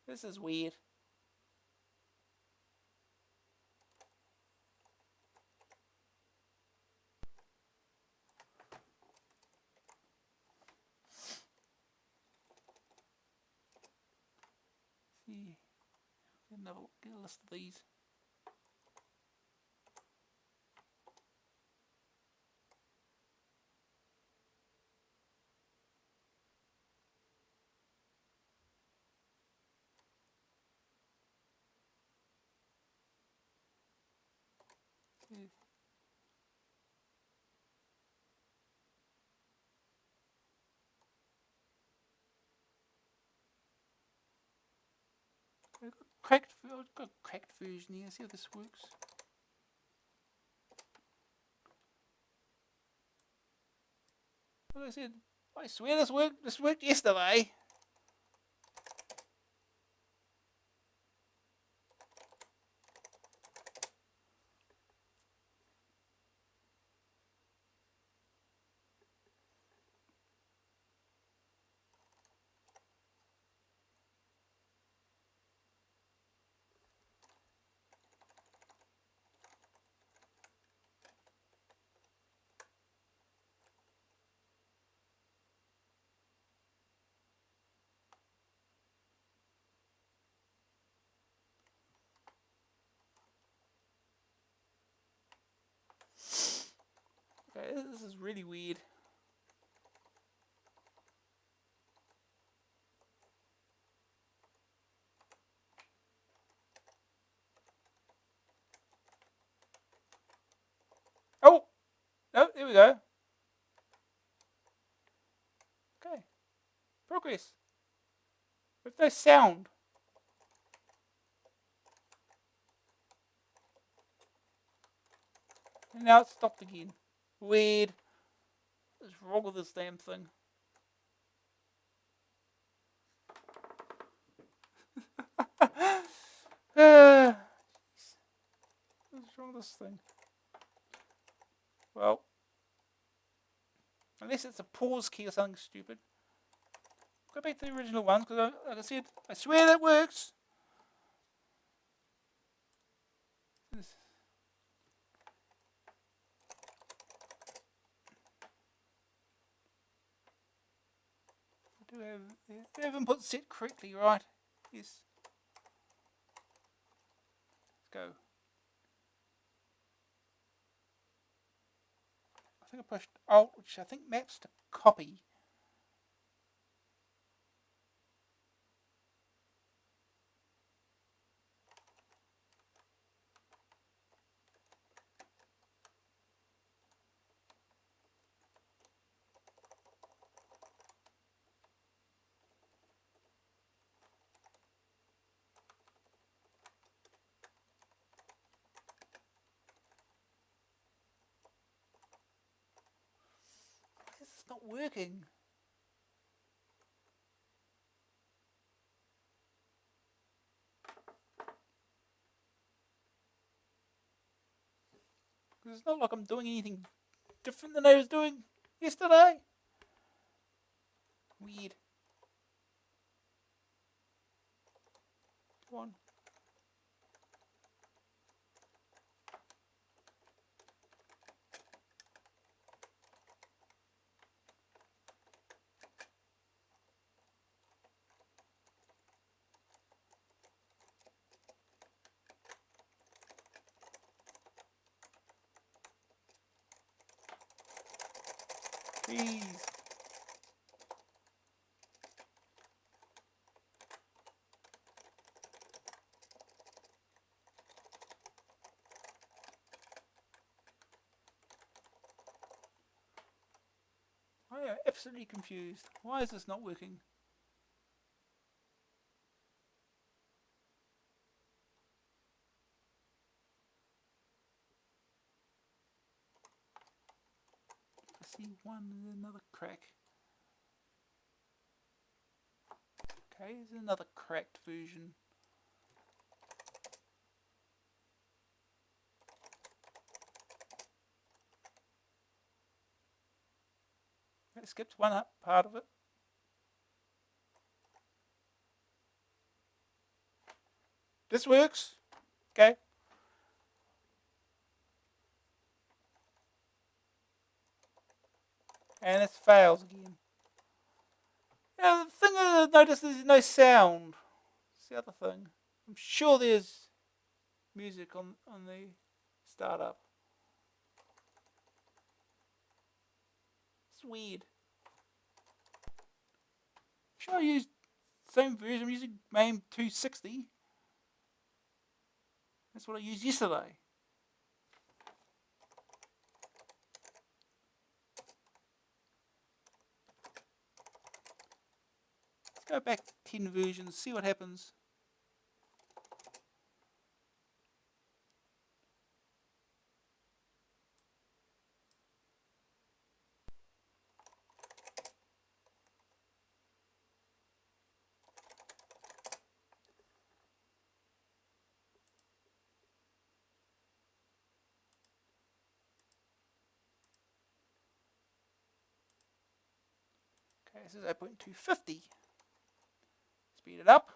Speaker 1: This is weird. See, get a list of these. See. I've got a cracked version here. See how this works. Like I said, I swear this worked. This worked yesterday. This is really weird. Oh! No, there we go. Okay. Progress. With no sound. And now it's stopped again. Weird. What's wrong with this damn thing? What's wrong with this thing? Well, unless it's a pause key or something stupid. Go back to the original ones, because like I said, I swear that works. Do have input set correctly, right? Yes. Let's go. I think I pushed Alt, which I think maps to copy. This is not working. It's not like I'm doing anything different than I was doing yesterday. Weird. Come on. Jeez. I am absolutely confused. Why is this not working? I see another crack. Okay, there's another cracked version. It skipped one up part of it. This works. Okay. And it fails again. Yeah, the thing I noticed is there's no sound. That's the other thing. I'm sure there's music on the startup. It's weird. I'm sure I used the same version. I'm using MAME 260. That's what I used yesterday. Let's go back 10 versions, see what happens. Okay, this is 0.250. Speed it up.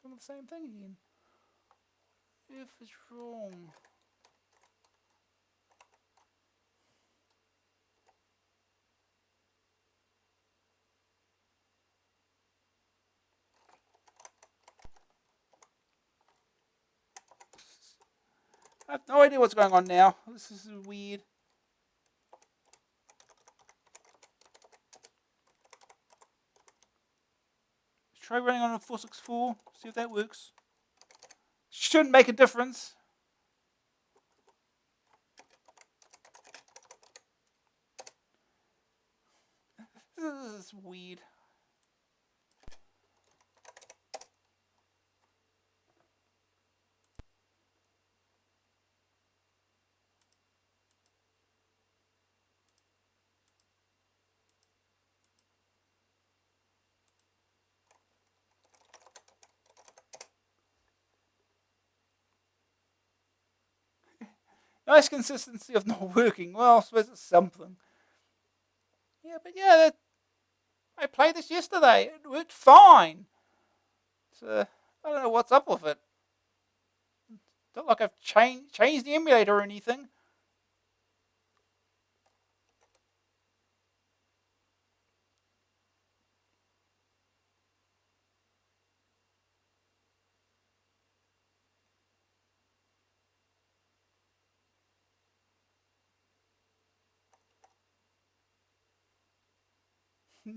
Speaker 1: Doing the same thing again. If it's wrong. I have no idea what's going on now. This is weird. Let's try running on a 464. See if that works. Shouldn't make a difference. This is weird. Nice consistency of not working. Well, I suppose it's something. Yeah, but yeah, I played this yesterday. It worked fine. So I don't know what's up with it. It's not like I've changed the emulator or anything.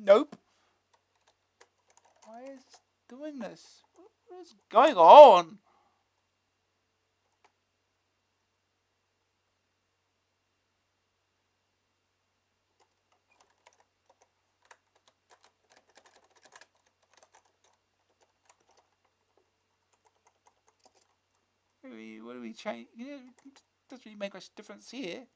Speaker 1: Nope. Why is it doing this? What is going on? What do we change? It doesn't really make much difference here.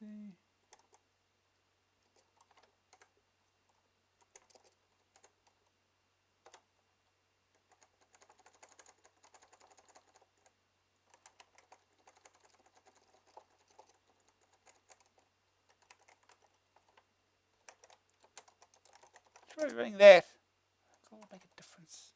Speaker 1: See. Try running that. That will make a difference.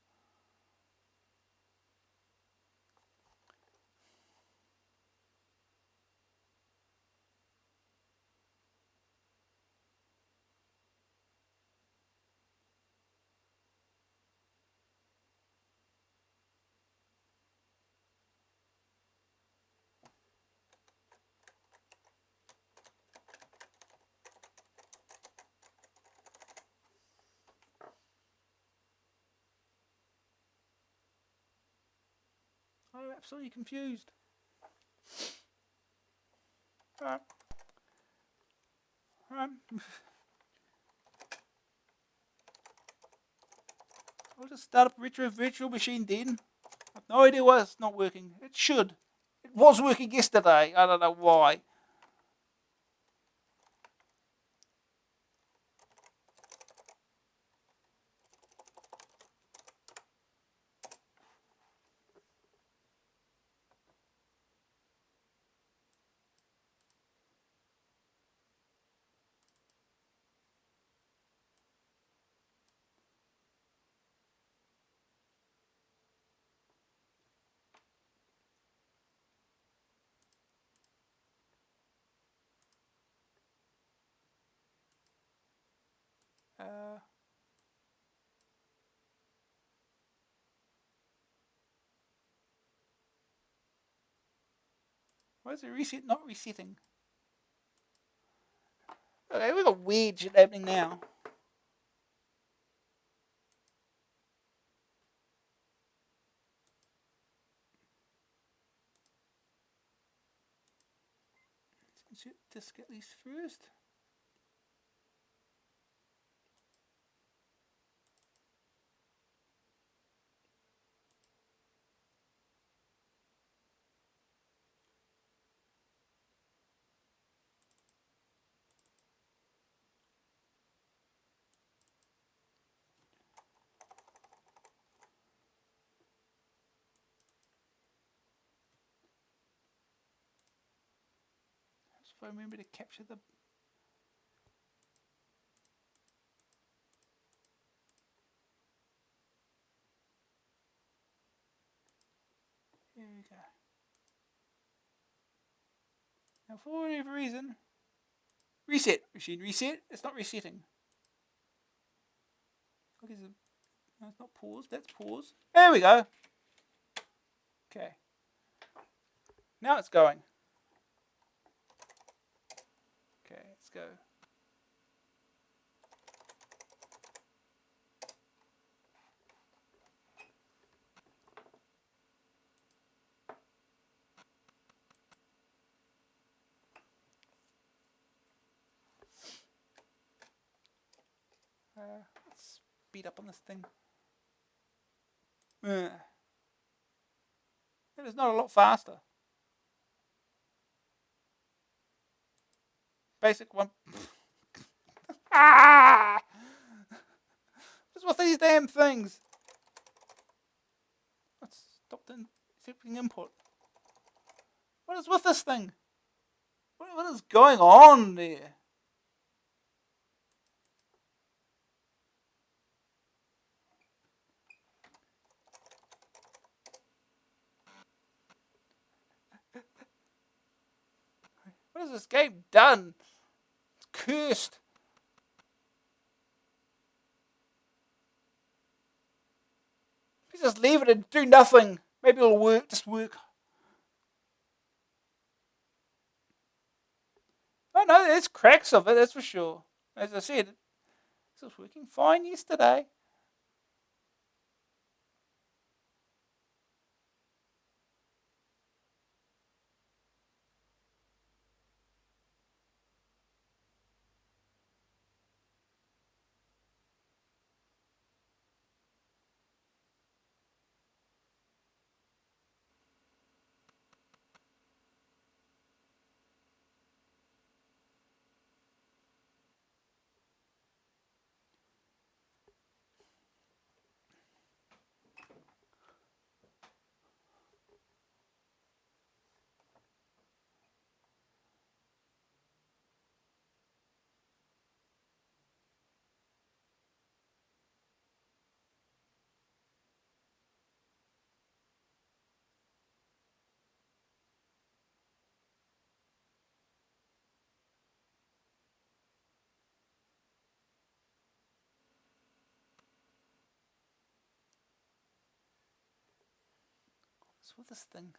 Speaker 1: I'm absolutely confused. Alright. I'll just start up Retro Virtual Machine then. I've no idea why it's not working. It should. It was working yesterday. I don't know why. Uh, why is the reset not resetting? Okay, we've got weird shit happening now. Let's insert disk at least first. If I remember to capture the... we go. Now, for whatever reason, reset. Machine reset. It's not resetting. Okay, so, no, it's not pause. That's pause. There we go. Okay. Now it's going. Okay, let's go. Let's speed up on this thing. That is not a lot faster. Basic one. Ah! What's with these damn things? Let's stop accepting input. What is with this thing? What is going on there? What has this game done? It's cursed. Please just leave it and do nothing. Maybe it'll work. Just work. Oh no, there's cracks of it, that's for sure. As I said, it was working fine yesterday. What's with this thing?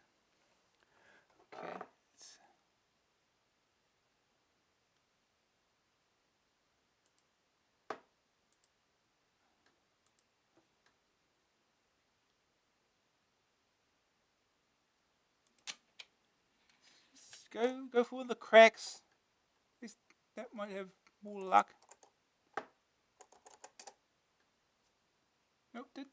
Speaker 1: Okay. Go for the cracks. At least that might have more luck. Nope, did.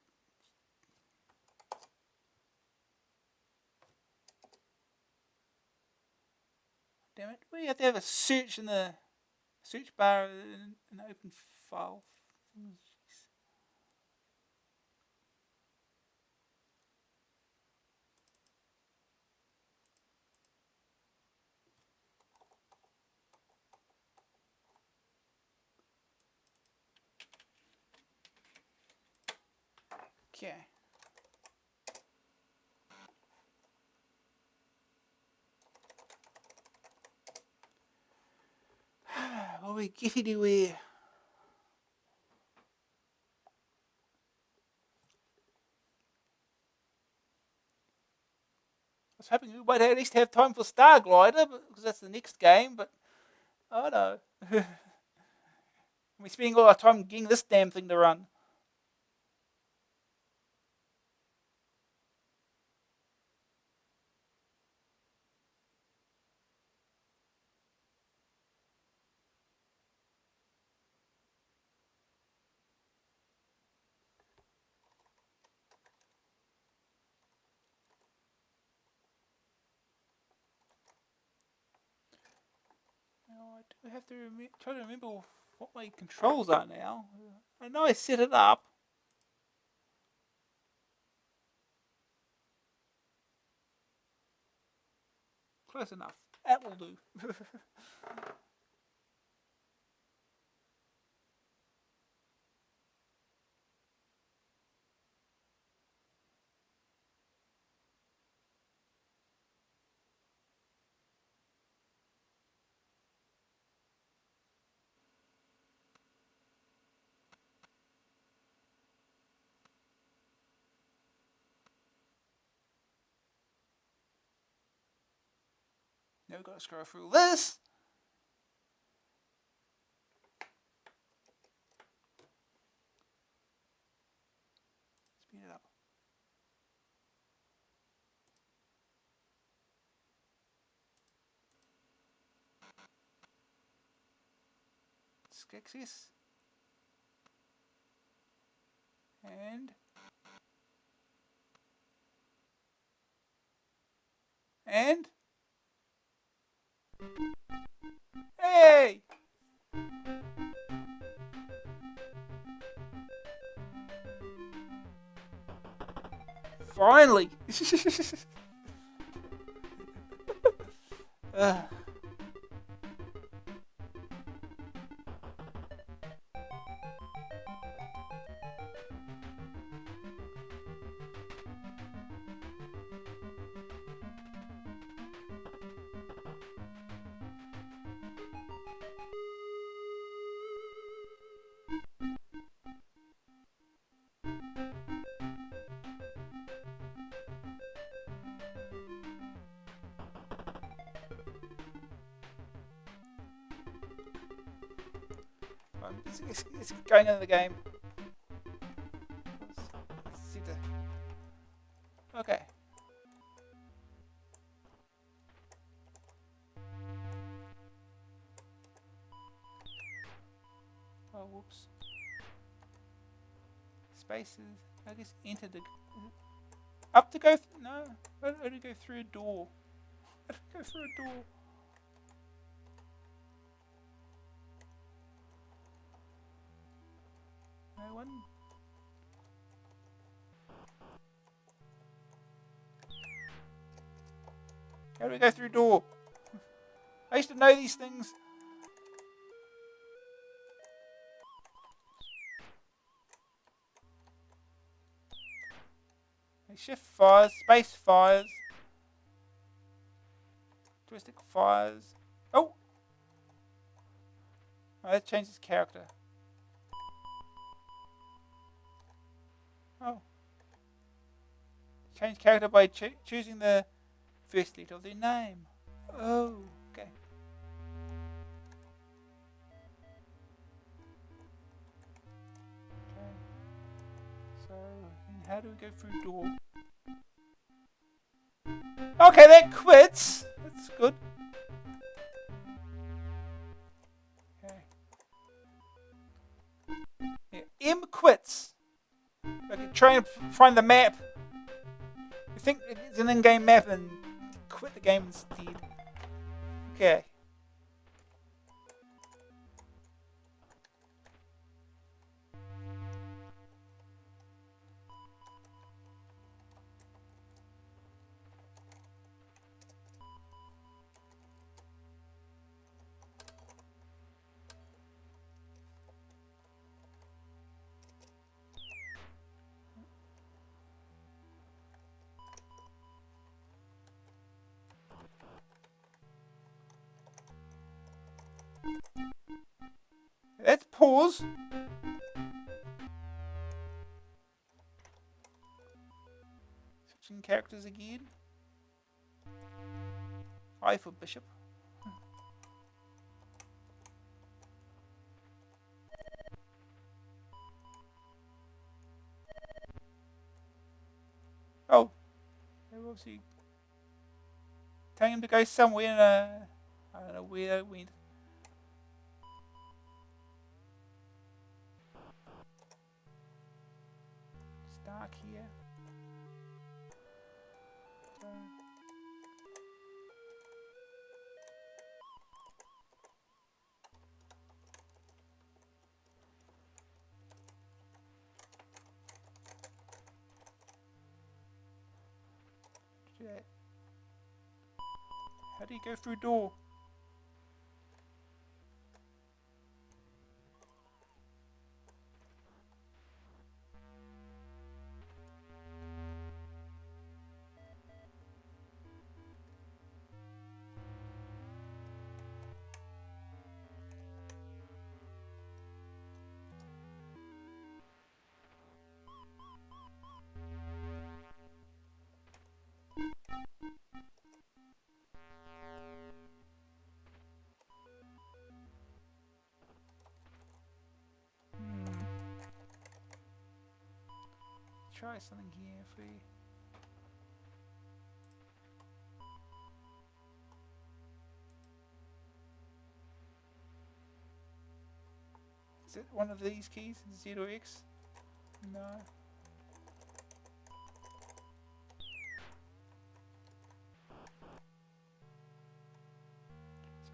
Speaker 1: Damn it. We have to have a search in the search bar in an open file. Okay. Well, we giffy we. I was hoping we might at least have time for Star Glider, because that's the next game, but oh no. We're spending all our time getting this damn thing to run. Now I do have to try to remember what my controls are now. I know I set it up. Close enough. That will do. Now we've got to scroll through this. Speed it up. Access. And hey! Finally! uh. It's going into the game. Okay. Oh, whoops. Spaces. I just entered the. Up to go. No. I only go through a door. I don't go through a door. No one. How do we go through a door? I used to know these things. Shift fires, space fires, joystick fires. Oh! Oh, that changes character. Oh. Change character by choosing the first letter of their name. Oh, okay. Okay. So, how do we go through door? Okay, that quits. That's good. Okay. Yeah, M quits. I can try and find the map. You think it's an in-game map and quit the game instead. Okay. Let's pause. Switching characters again. I for bishop. Oh, they're obviously telling him to go somewhere. I don't know where it went. It's dark here. How do you go through door? try something here. If we is it one of these keys? Z or X? No.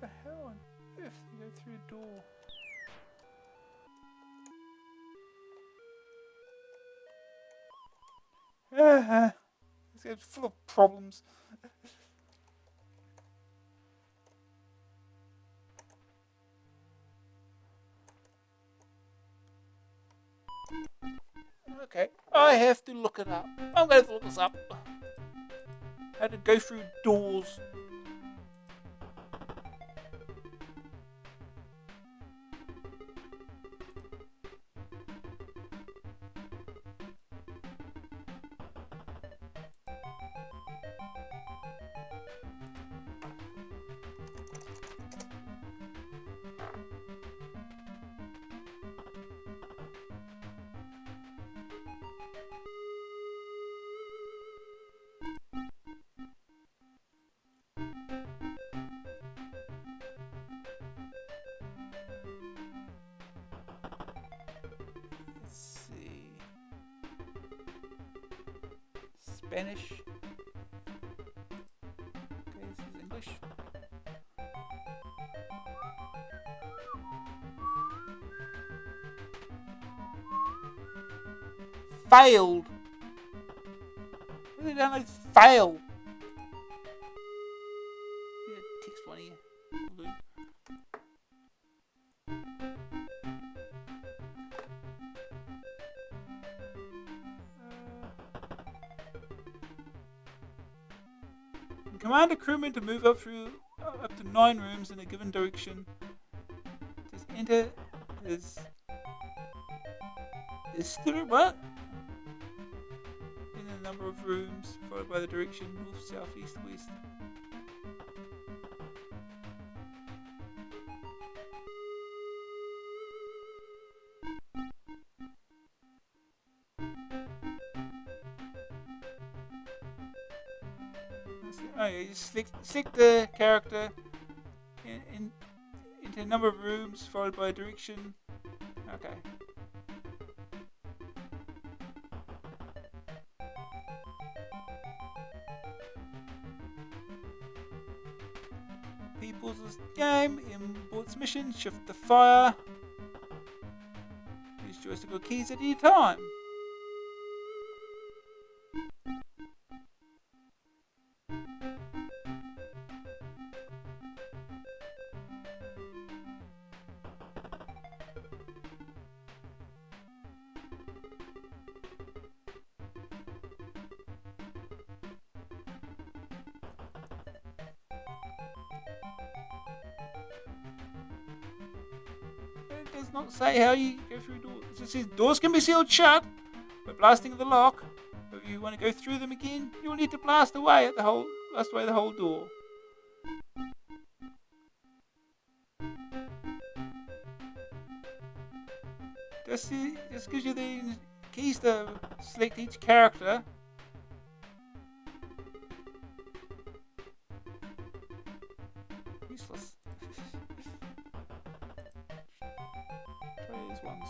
Speaker 1: So how on earth do you go through a door? It's full of problems. Okay, I have to look it up. I'm going to look this up. How to go through doors. Let's see. Spanish. Okay, this is English. Failed. What have they done? Like fail. Yeah, text one here. Blue. Command a crewman to move up to 9 rooms in a given direction. Just enter this through what? In a number of rooms, followed by the direction north, south, east, west. Oh yeah, just select the character into a number of rooms, followed by a direction. Okay. Pause this game, imports mission, shift the fire. Use joystick or keys at any time. It does not say how you go through doors. It just says doors can be sealed shut by blasting the lock. If you want to go through them again, you'll need to blast away the whole door. This gives you the keys to select each character. Useless. Try these ones.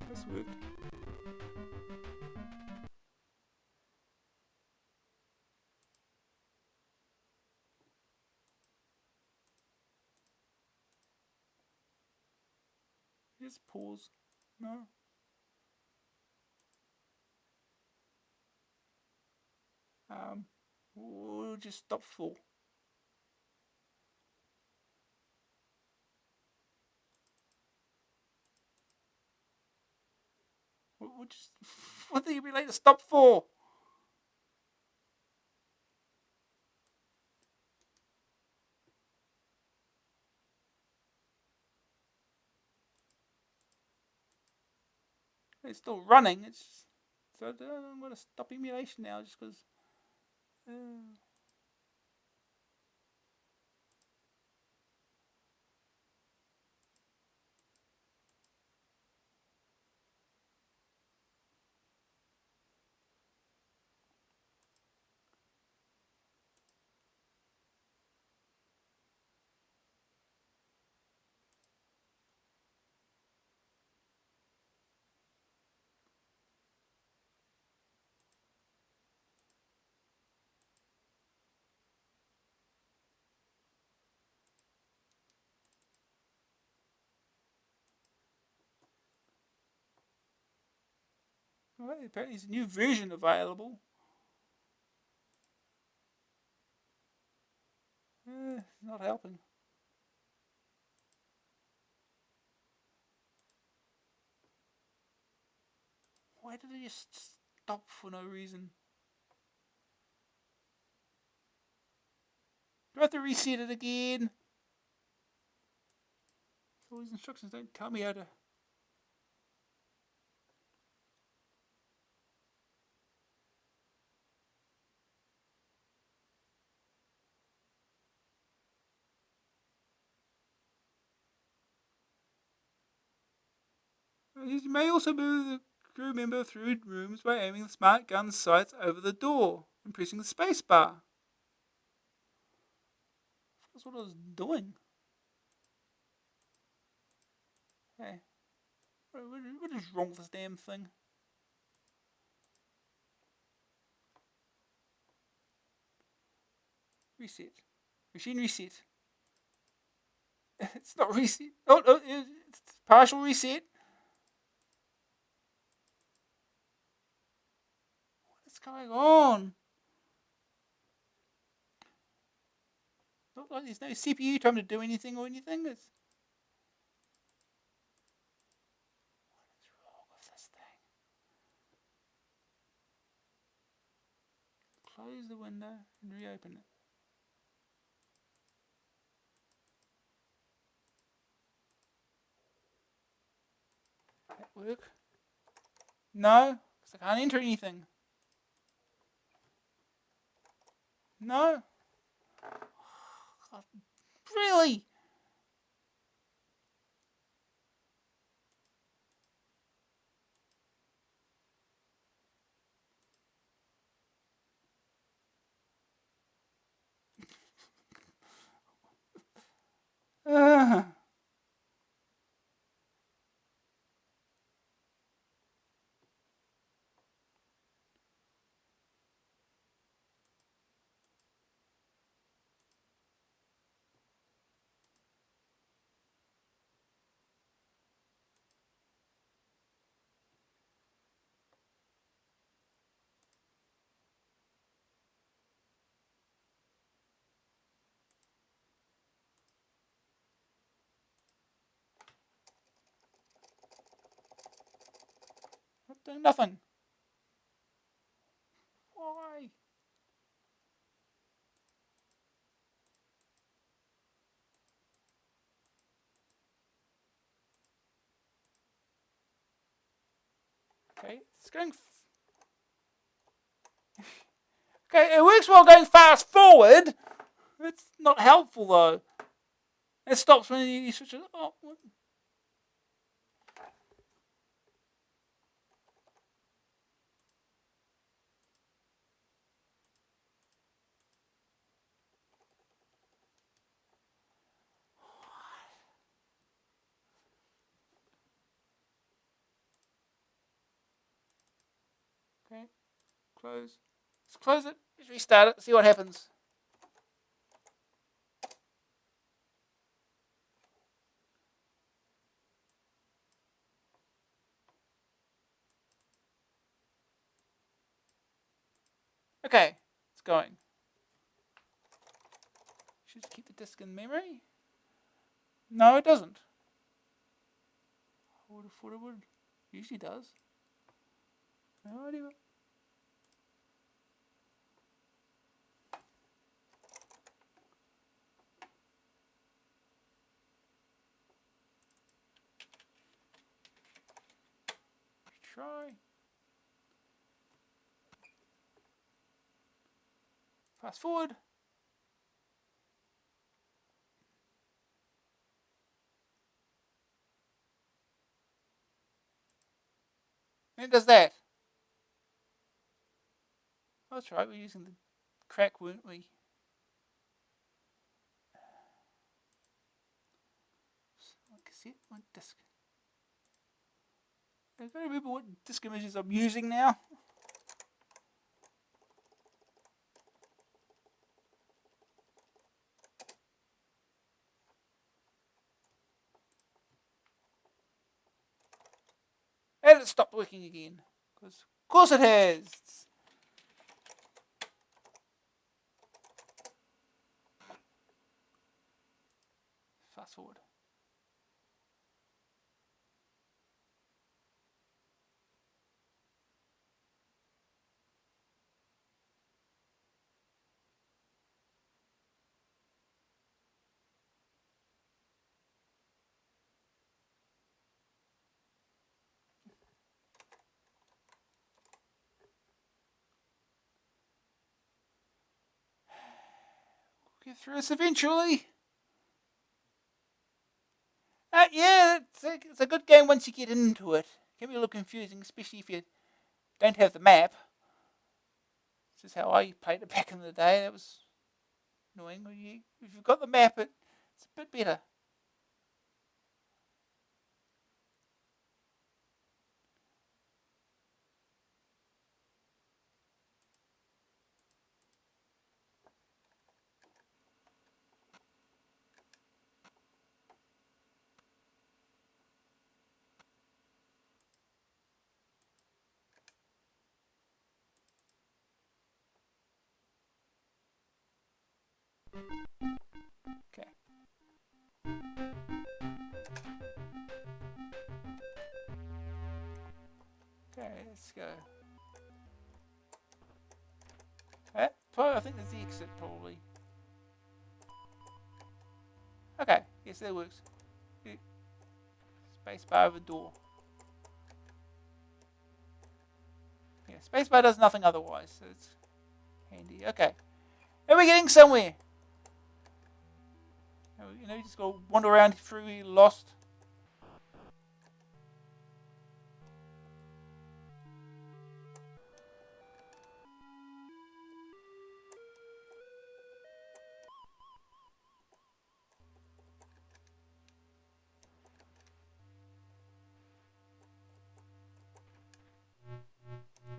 Speaker 1: This worked. Just pause. No. We'll just stop full. We'll just. What do you be like to stop for? It's still running. So I'm going to stop emulation now just because. Well, apparently there's a new version available. Not helping. Why did it just stop for no reason? Do I have to reset it again? All these instructions don't tell me how to. You may also move the crew member through rooms by aiming the smart gun sights over the door and pressing the space bar. That's what I was doing. Hey, what is wrong with this damn thing? Reset. Machine reset. It's not reset. Oh, no, it's partial reset. What's going on? Not like there's no CPU time to do anything or anything. What is wrong with this thing? Close the window and reopen it. That work? No, because I can't enter anything. No. God, really? Uh, not doing nothing. Why? Okay, it's going. Okay, it works while going fast forward. It's not helpful though. It stops when you switch it. Oh, what? Okay, close. Let's close it. Let's restart it. See what happens. Okay, it's going. Should keep the disk in memory. No, it doesn't. I would have thought it would. Usually does. No idea. Try. Fast forward. And it does that. Oh, that's right. We're using the crack, weren't we? One cassette, one disc. I don't remember what disc images I'm using now. And it stopped working again. Because Of course it has. Fast forward. We'll get through this eventually. Yeah, it's a good game once you get into it. It can be a little confusing, especially if you don't have the map. This is how I played it back in the day. That was annoying. If you've got the map, it's a bit better. Okay. Okay, let's go. I think there's the exit, probably. Okay, yes, that works. Spacebar over door. Yeah, spacebar does nothing otherwise, so it's handy. Okay. Are we getting somewhere? You just go wander around through here, lost.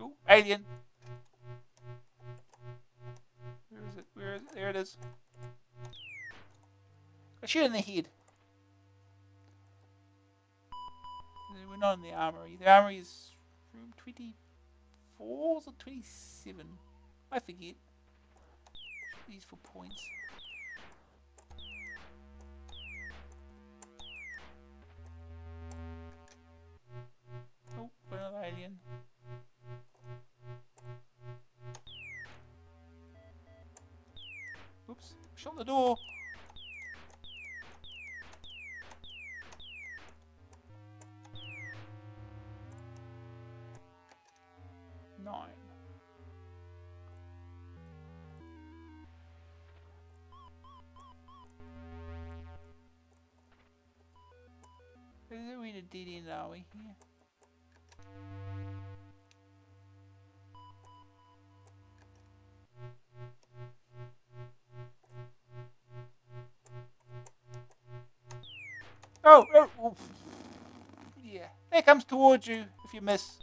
Speaker 1: Ooh, alien. Where is it? Where is it? There it is. I shoot in the head. We're not in the armory. The armory is room 24 or 27. I forget. These for points. Oh, another alien. Oops, shut the door. Nine. We're in a dead end, are we? Yeah. Oh, yeah. There comes towards you if you miss.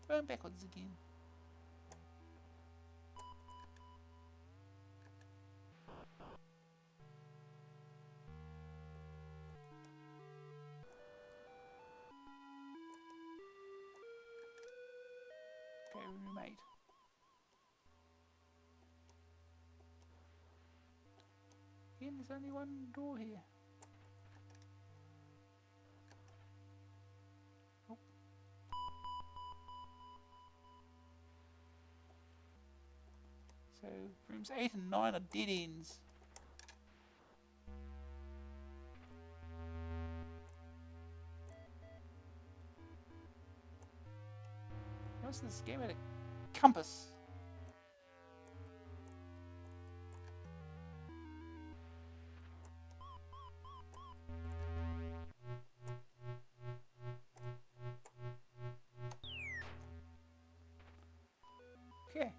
Speaker 1: Going backwards again. Okay, roommate. Again, there's only one door here. Oh. So, rooms 8 and 9 are dead ends. What's this game at a compass? Okay.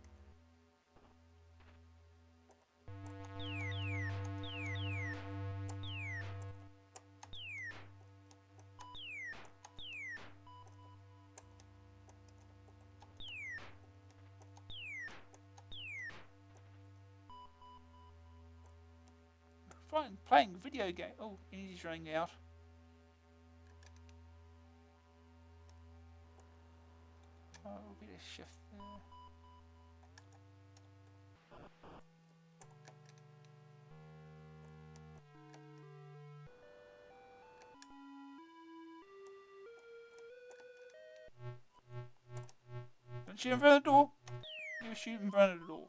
Speaker 1: playing video game. Oh, energy's running out. Oh, we'll better shift there. Don't shoot in front of the door. Never shoot in front of the door.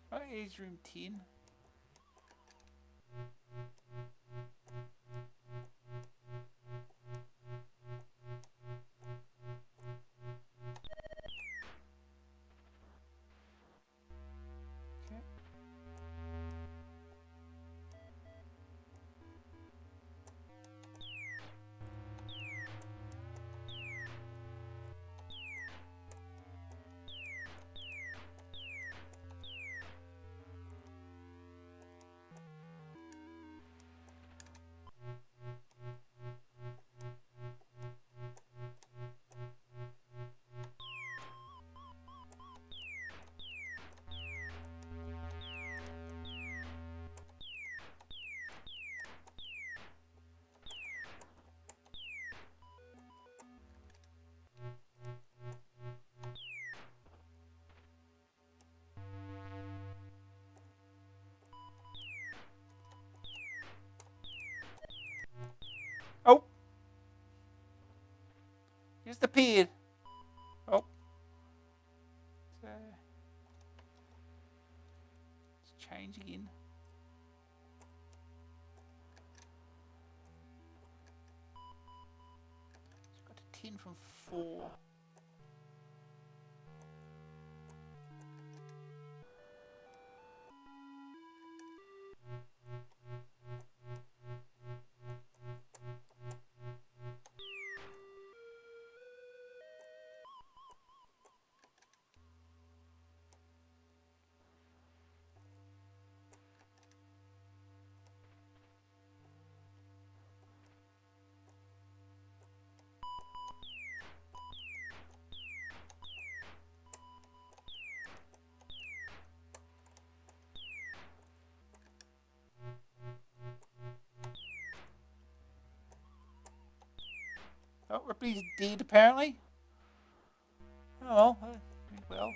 Speaker 1: Oh, here's room 10. Okay. Oh! Here's the pin. Oh. Let's change again. So got a 10 from 4. Oh, Ripley's dead apparently. Oh well.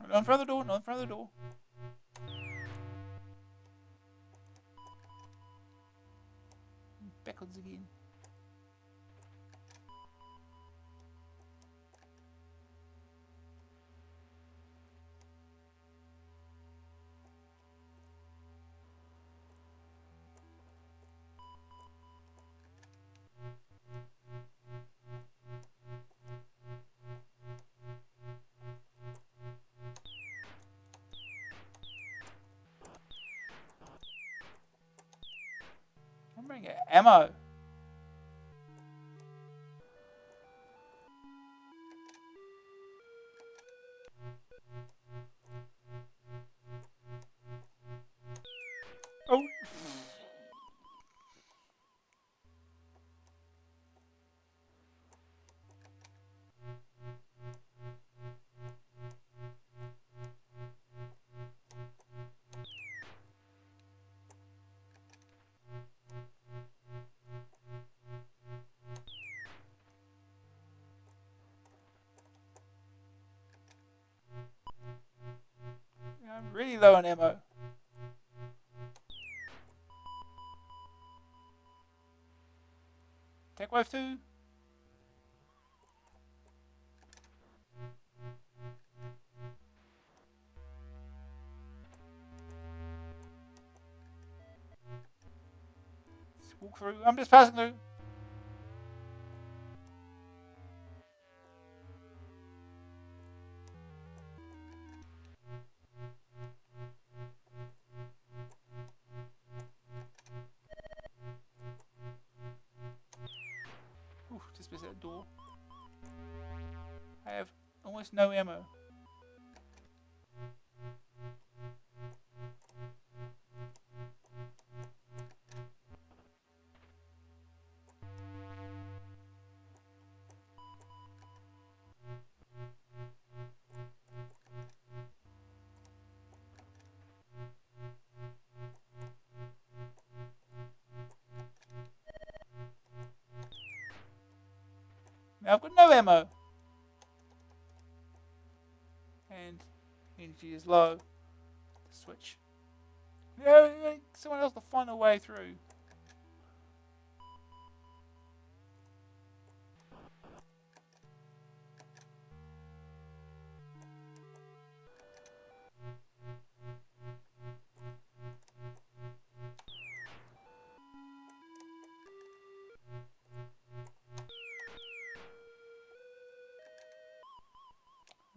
Speaker 1: Not in front of the door, not in front of the door. Backwards again. I'm bringing ammo. Oh. really low on ammo. Attack wave 2. Let's walk through. I'm just passing through. Ooh, just missed that door. I have almost no ammo. Now I've got no ammo. And energy is low. Switch. Yeah, someone else to find a way through.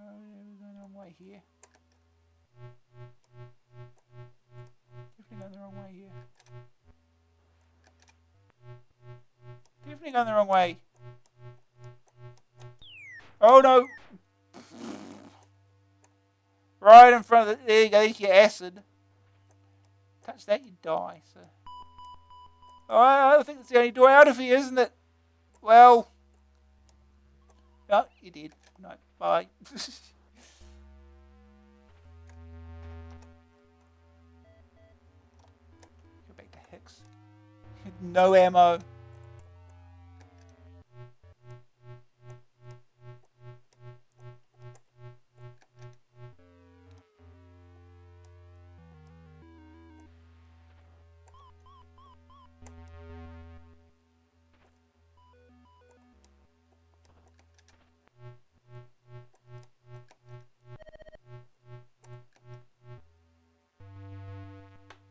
Speaker 1: Oh, yeah, we're going the wrong way here. Definitely going the wrong way here. Definitely going the wrong way. Oh no! Right in front of the. There you go, there's your acid. Touch that, you die. So. Oh, I think that's the only door out of here, isn't it? Well. Oh, you did. No, bye. Go back to Hicks. No ammo.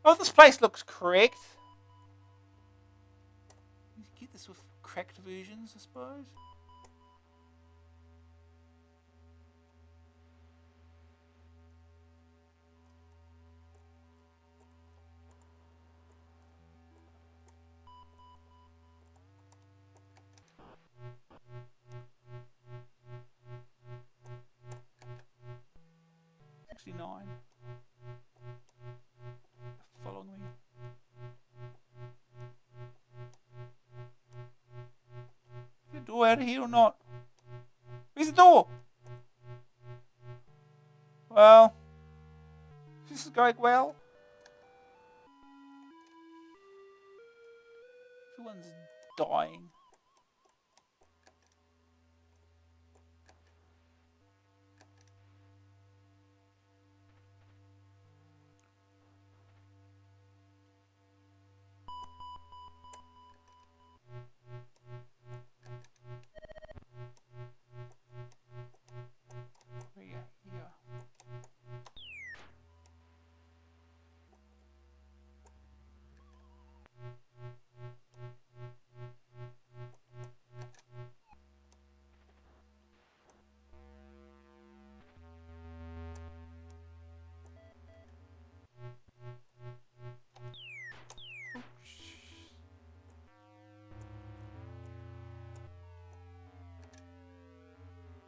Speaker 1: Oh, this place looks correct. You get this with cracked versions, I suppose. $69. Following me. Is the door out of here or not? Where's the door? Well, this is going well. Everyone's dying. Here.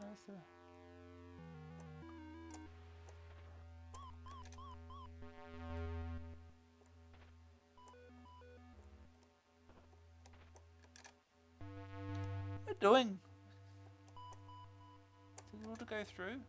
Speaker 1: That's a... What are you doing? Is it all to go through?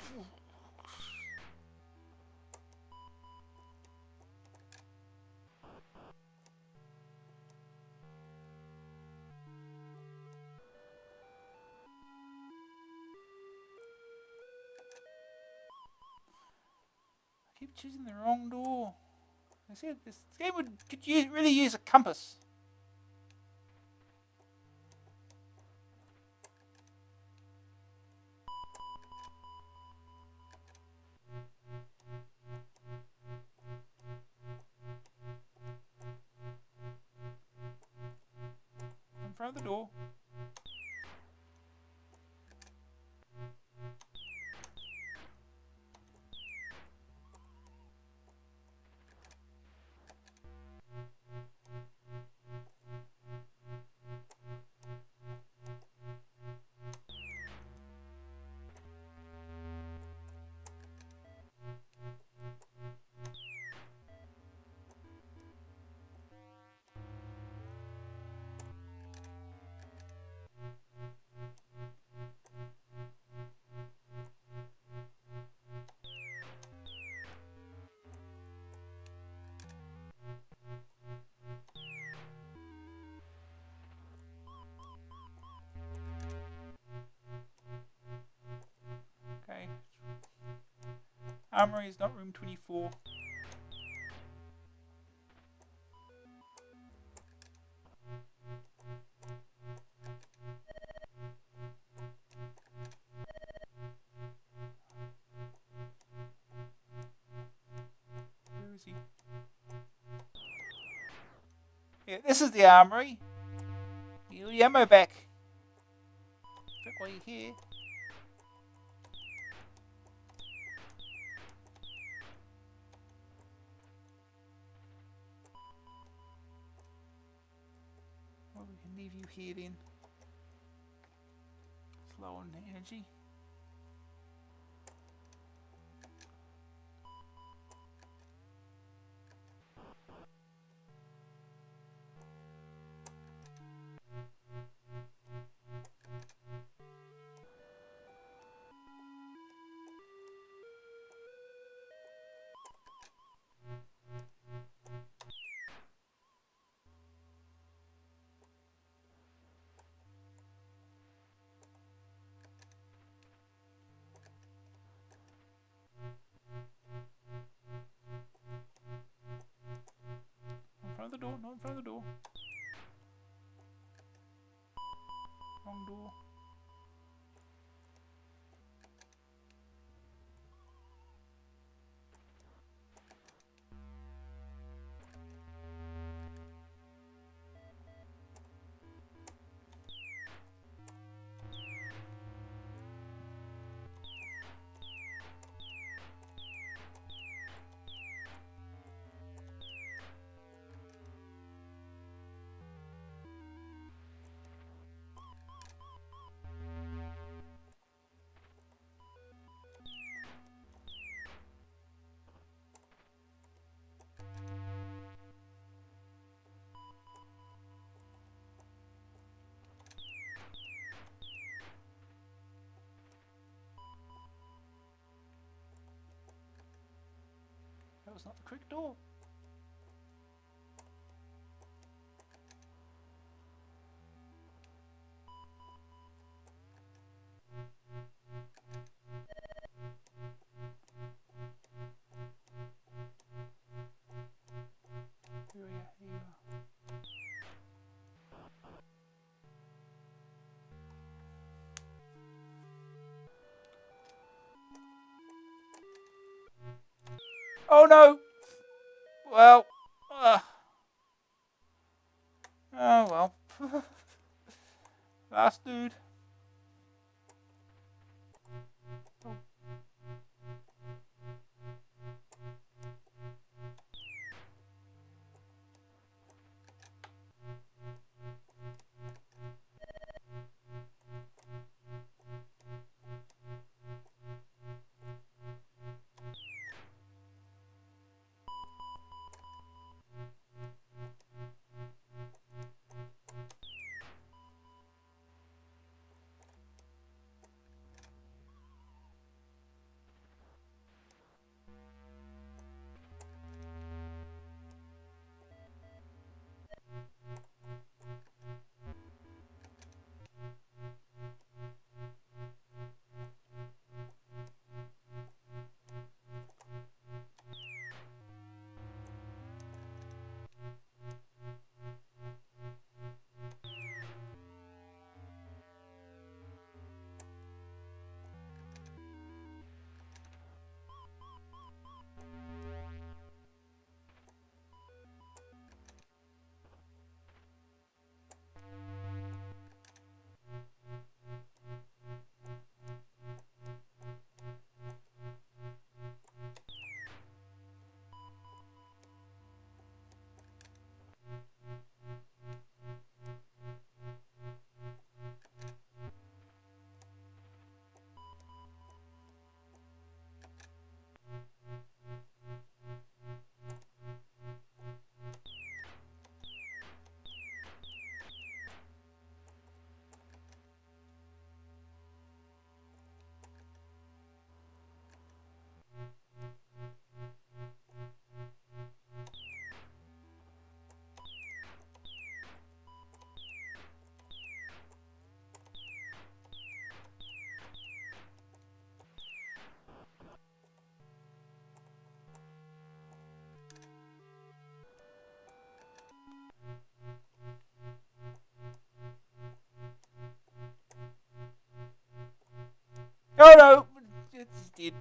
Speaker 1: I keep choosing the wrong door. I said this game could really use a compass. In front of the door. Okay. Armory is not room 24. Where is he? Yeah, this is the armory. Get all the ammo back. Back while you're here. Well, we can leave you here then. Slow on energy. In front of the door, not in front of the door. Wrong door. That was not the correct door. Here we are. Here you are. Oh no! Well, oh well. Last dude. Oh. Oh no! It's dead.